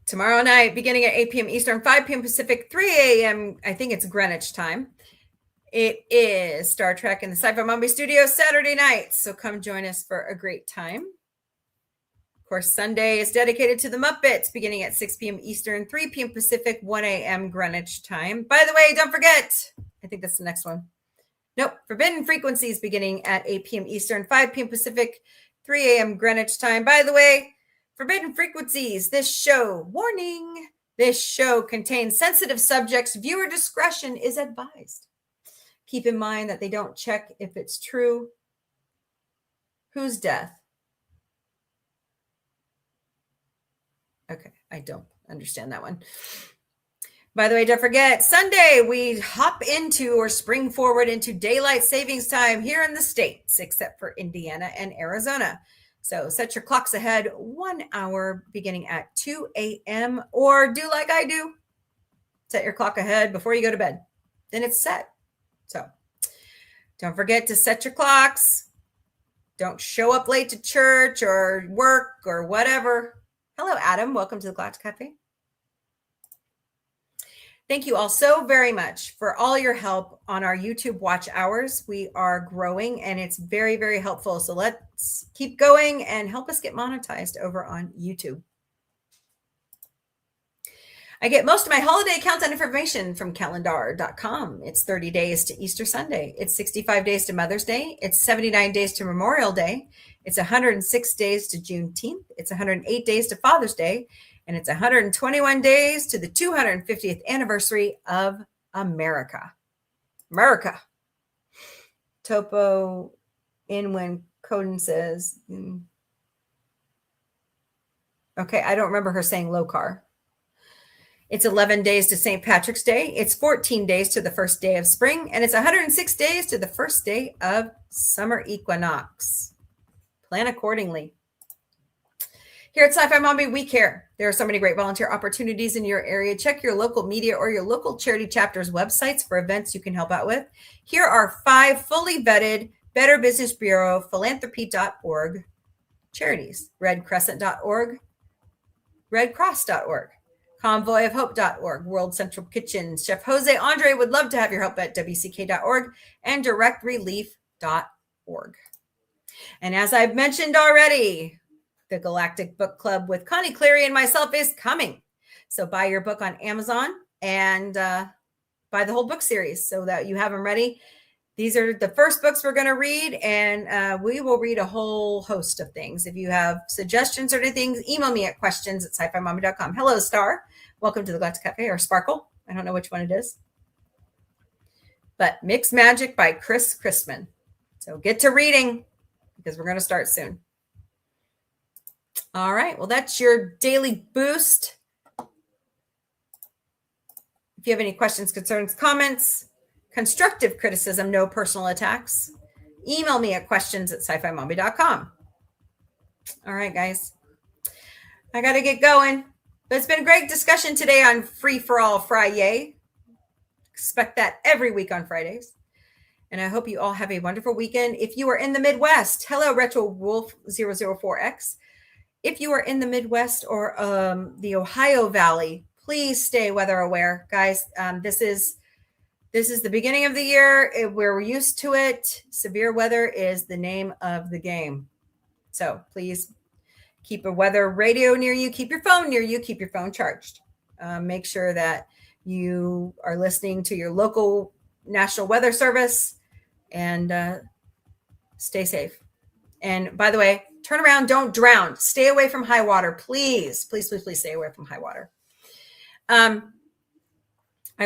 Speaker 2: Tomorrow night, beginning at 8 p.m. Eastern, 5 p.m. Pacific, 3 a.m. I think it's Greenwich time. It is Star Trek in the Sci-Fi Mombie Studios Saturday night. So come join us for a great time. Of course, Sunday is dedicated to the Muppets, beginning at 6 p.m. Eastern, 3 p.m. Pacific, 1 a.m. Greenwich time. By the way, don't forget, I think that's the next one. Nope, Forbidden Frequencies beginning at 8 p.m. Eastern, 5 p.m. Pacific, 3 a.m. Greenwich time. By the way, Forbidden Frequencies, this show, warning, this show contains sensitive subjects. Viewer discretion is advised. Keep in mind that they don't check if it's true. Whose death? Okay, I don't understand that one. By the way, don't forget, Sunday, we hop into or spring forward into daylight savings time here in the States, except for Indiana and Arizona. So set your clocks ahead 1 hour beginning at 2 a.m. or do like I do. Set your clock ahead before you go to bed. Then it's set. So don't forget to set your clocks. Don't show up late to church or work or whatever. Hello, Adam. Welcome to the Galactic Cafe. Thank you all so very much for all your help on our YouTube watch hours. We are growing and it's very, very helpful. So let's keep going and help us get monetized over on YouTube. I get most of my holiday countdown information from calendar.com. It's 30 days to Easter Sunday. It's 65 days to Mother's Day. It's 79 days to Memorial Day. It's 106 days to Juneteenth. It's 108 days to Father's Day. And it's 121 days to the 250th anniversary of America. America. Topo in when Coden says, okay, I don't remember her saying Lokar. It's 11 days to St. Patrick's Day. It's 14 days to the first day of spring. And it's 106 days to the first day of summer equinox. Plan accordingly. Here at Sci-Fi Mombie, we care. There are so many great volunteer opportunities in your area. Check your local media or your local charity chapter's websites for events you can help out with. Here are 5 fully vetted Better Business Bureau, philanthropy.org charities. redcrescent.org, redcross.org, convoyofhope.org, World Central Kitchen. Chef Jose Andre would love to have your help at wck.org and directrelief.org. And as I've mentioned already, the Galactic Book Club with Connie Cleary and myself is coming. So buy your book on Amazon and buy the whole book series so that you have them ready. These are the first books we're going to read, and we will read a whole host of things. If you have suggestions or anything, email me at questions@scifimombie.com. Hello, Star. Welcome to the Galactic Cafe, or Sparkle. I don't know which one it is. But Mixed Magic by Chris Chrisman. So get to reading because we're going to start soon. All right. Well, that's your daily boost. If you have any questions, concerns, comments, constructive criticism, no personal attacks, email me at questions@scifimombie.com. All right, guys. I got to get going. But it's been a great discussion today on Free-For-All-FriYAY. Expect that every week on Fridays. And I hope you all have a wonderful weekend. If you are in the Midwest, hello, Retro Wolf 004X. If you are in the Midwest or the Ohio Valley, please stay weather aware, guys. This is the beginning of the year. We're used to it. Severe weather is the name of the game. So please keep a weather radio near you. Keep your phone near you. Keep your phone charged. Make sure that you are listening to your local National Weather Service, and stay safe. And by the way, turn around, don't drown. Stay away from high water, please. Please, please, please stay away from high water. I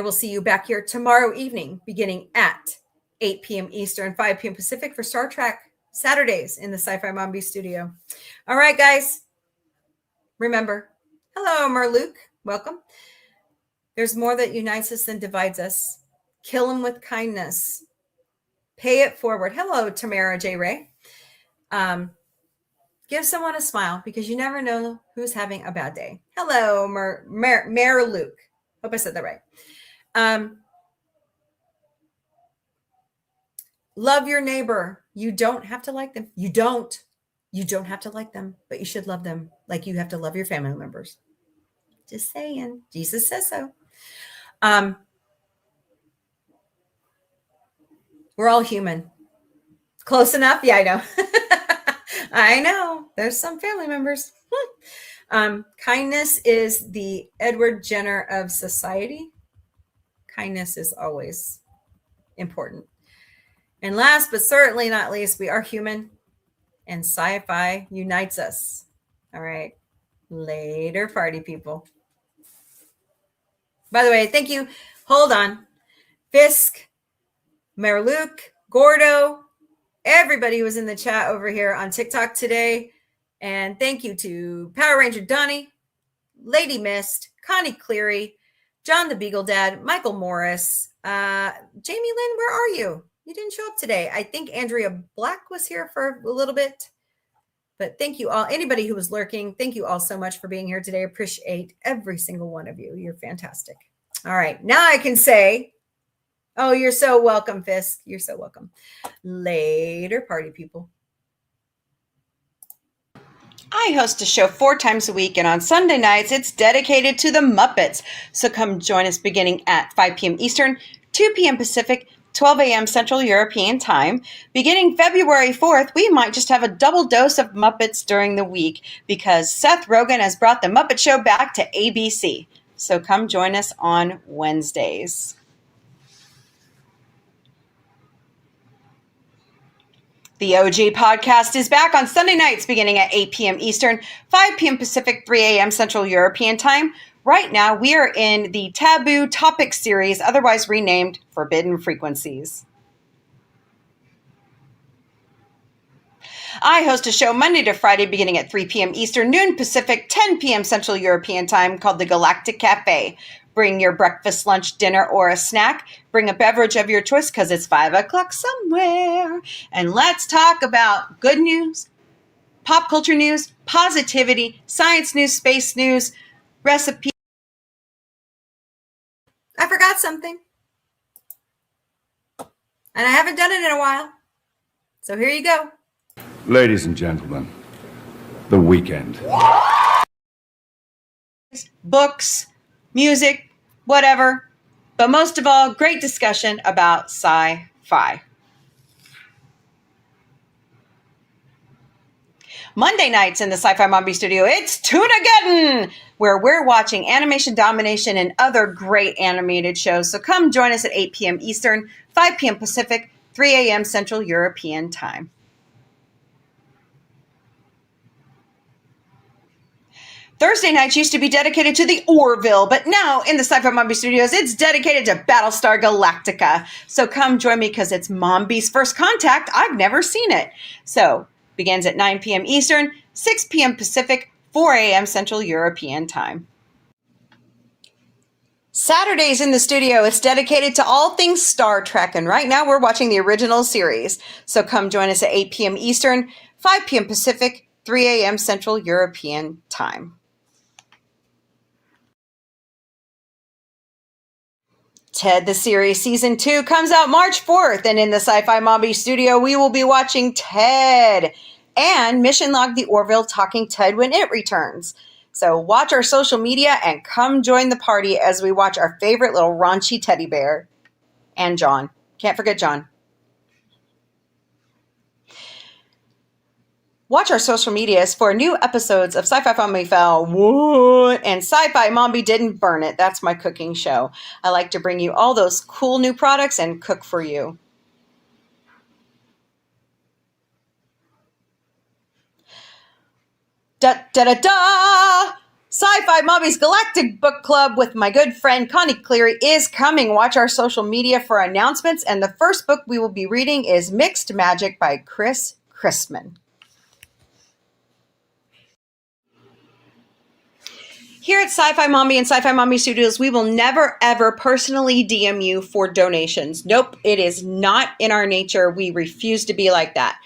Speaker 2: will see you back here tomorrow evening, beginning at 8 p.m. Eastern, 5 p.m. Pacific for Star Trek Saturdays in the Sci-Fi Mombie studio. All right, guys. Remember, hello, Merluke. Welcome. There's more that unites us than divides us. Kill them with kindness. Pay it forward. Hello, Tamara J. Ray. Give someone a smile because you never know who's having a bad day. Hello, Merluke. Hope I said that right. Love your neighbor. You don't have to like them. You don't have to like them, but you should love them like you have to love your family members. Just saying. Jesus says so. We're all human. Close enough? Yeah, I know. I know. There's some family members. Kindness is the Edward Jenner of society. Kindness is always important. And last but certainly not least, we are human, and sci-fi unites us. All right. Later, party people. By the way, thank you. Hold on. Fisk, Merluke, Gordo, everybody who was in the chat over here on TikTok today. And thank you to Power Ranger Donnie, Lady Mist, Connie Cleary, John the Beagle Dad, Michael Morris, Jamie Lynn, where are you? You didn't show up today. I think Andrea Black was here for a little bit. But thank you all. Anybody who was lurking, thank you all so much for being here today. Appreciate every single one of you. You're fantastic. All right. Now I can say, oh, you're so welcome, Fisk. You're so welcome. Later, party people.
Speaker 11: I host a show 4 times a week, and on Sunday nights, it's dedicated to the Muppets. So come join us beginning at 5 p.m. Eastern, 2 p.m. Pacific, 12 a.m. Central European Time. Beginning February 4th, we might just have a double dose of Muppets during the week because Seth Rogen has brought the Muppet Show back to ABC. So come join us on Wednesdays. The OG podcast is back on Sunday nights beginning at 8 p.m. Eastern, 5 p.m. Pacific, 3 a.m. Central European Time. Right now, we are in the Taboo Topic series, otherwise renamed Forbidden Frequencies. I host a show Monday to Friday beginning at 3 p.m. Eastern, noon Pacific, 10 p.m. Central European Time called the Galactic Café. Bring your breakfast, lunch, dinner, or a snack. Bring a beverage of your choice because it's 5 o'clock somewhere. And let's talk about good news, pop culture news, positivity, science news, space news, recipe.
Speaker 2: I forgot something. And I haven't done it in a while. So here you go.
Speaker 6: Ladies and gentlemen, the weekend.
Speaker 11: Books, music, whatever. But most of all, great discussion about sci-fi. Monday nights in the Sci-Fi Mombie studio, it's Tunageddon, where we're watching Animation Domination and other great animated shows. So come join us at 8 p.m. Eastern, 5 p.m. Pacific, 3 a.m. Central European Time. Thursday nights used to be dedicated to the Orville, but now in the Sci-Fi Mombie Studios, it's dedicated to Battlestar Galactica. So come join me because it's Mombie's first contact. I've never seen it. So begins at 9 p.m. Eastern, 6 p.m. Pacific, 4 a.m. Central European Time. Saturdays in the studio is dedicated to all things Star Trek, and right now we're watching the original series. So come join us at 8 p.m. Eastern, 5 p.m. Pacific, 3 a.m. Central European Time. Ted the Series Season 2 comes out March 4th, and in the Sci-Fi Mombie studio, we will be watching Ted and Mission Log the Orville Talking Ted when it returns. So watch our social media and come join the party as we watch our favorite little raunchy teddy bear. And John. Can't forget John. Watch our social medias for new episodes of Sci-Fi Family Fell, What? And Sci-Fi Mombie Didn't Burn It. That's my cooking show. I like to bring you all those cool new products and cook for you. Da-da-da-da! Sci-Fi Mombie's Galactic Book Club with my good friend Connie Cleary is coming. Watch our social media for announcements. And the first book we will be reading is Mixed Magic by Chris Chrisman. Here at Sci-Fi Mombie and Sci-Fi Mombie Studios, we will never, ever personally DM you for donations. Nope, it is not in our nature. We refuse to be like that.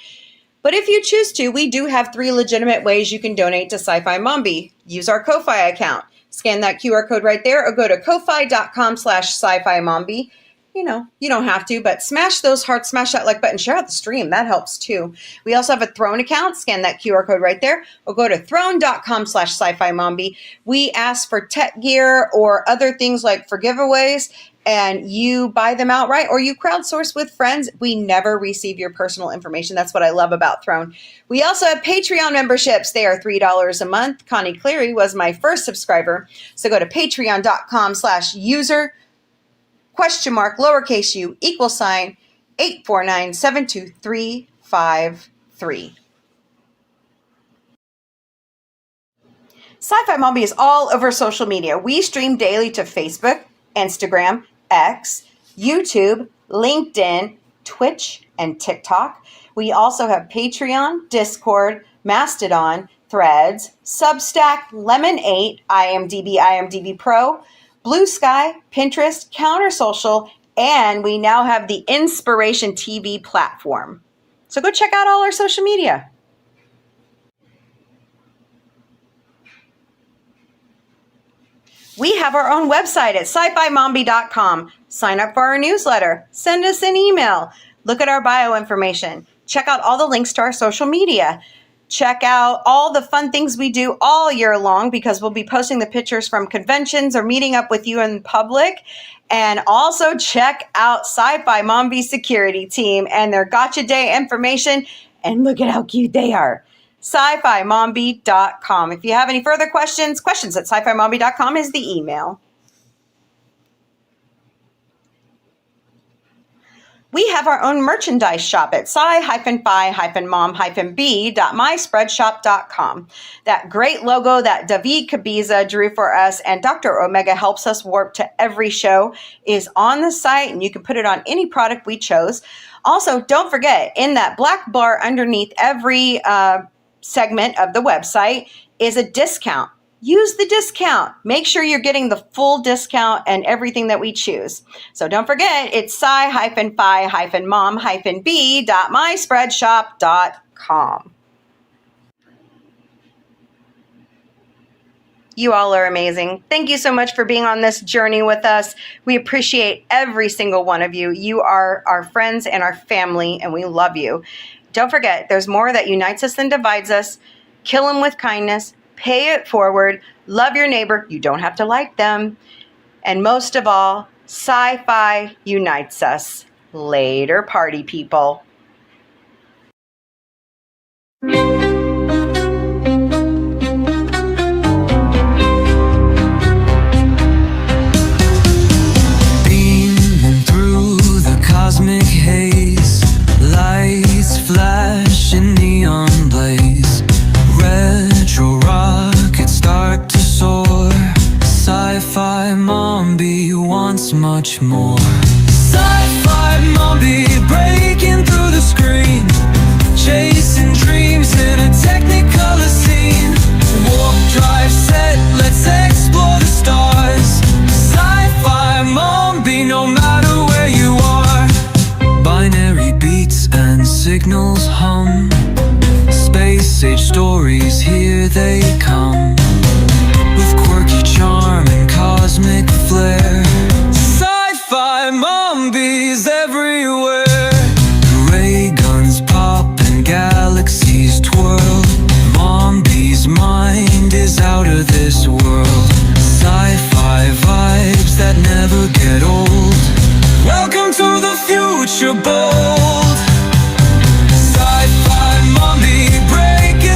Speaker 11: But if you choose to, we do have 3 legitimate ways you can donate to Sci-Fi Mombie. Use our Ko-Fi account. Scan that QR code right there or go to ko-fi.com/sci-fi mombie. You know, you don't have to, but smash those hearts, smash that like button, share out the stream. That helps too. We also have a Throne account. Scan that QR code right there or go to throne.com/sci-fi mombie. We ask for tech gear or other things like for giveaways, and you buy them outright or you crowdsource with friends. We never receive your personal information. That's what I love about Throne. We also have Patreon memberships. They are $3 a month. Connie Cleary was my first subscriber. So go to patreon.com/user !lowercase u = 849-72353. Sci-Fi Mombie is all over social media. We stream daily to Facebook, Instagram, X, YouTube, LinkedIn, Twitch, and TikTok. We also have Patreon, Discord, Mastodon, Threads, Substack, Lemon8, IMDb Pro, Blue Sky, Pinterest, Counter Social, and we now have the Inspiration TV platform. So go check out all our social media. We have our own website at sci-fi-mombie.com. Sign up for our newsletter. Send us an email. Look at our bio information. Check out all the links to our social media. Check out all the fun things we do all year long because we'll be posting the pictures from conventions or meeting up with you in public. And also check out Sci-Fi Mombie's security team and their Gotcha Day information. And look at how cute they are. sci-fi-mombie.com. If you have any further questions at sci-fi-mombie.com is the email. We have our own merchandise shop at sci-fi-mom-b.myspreadshop.com. That great logo that David Cabiza drew for us and Dr. Omega helps us warp to every show is on the site, and you can put it on any product we chose. Also, don't forget, in that black bar underneath every segment of the website is a discount. Use the discount. Make sure you're getting the full discount and everything that we choose. So don't forget, it's sci-fi-mom-b.myspreadshop.com. You all are amazing. Thank you so much for being on this journey with us. We appreciate every single one of you. You are our friends and our family, and we love you. Don't forget, there's more that unites us than divides us. Kill them with kindness. Pay it forward. Love your neighbor. You don't have to like them. And most of all, sci-fi unites us. Later, party people.
Speaker 12: Beaming through the cosmic haze, lights flash in neon blaze. Retro rockets start to soar. Sci-Fi Mombie wants much more. Sci-Fi Mombie breaking through the screen, chasing dreams in a technicolor scene. Warp drive set, let's explore the stars. Sci-Fi Mombie, no matter where you are. Binary beats and signals hum. Space age stories, here they come. With quirky charm and cosmic flair. Sci-Fi Mombie's everywhere. Ray guns pop and galaxies twirl. Mombie's mind is out of this world. Sci-fi vibes that never get old. Welcome to the future bold. Sci-Fi Mombie breaking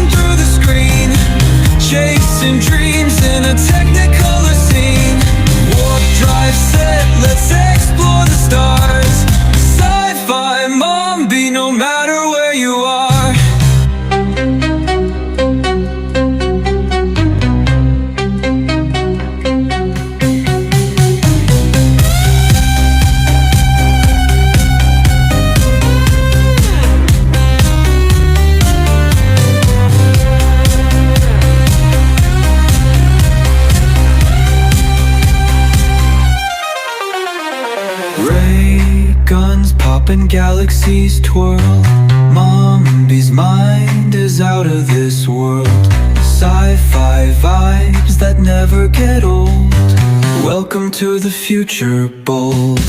Speaker 12: Mombie, no matter where you are. Ray guns popping, galaxies twirl. Mombie's mind is out of this world. Sci-fi vibes that never get old. Welcome to the future, bold.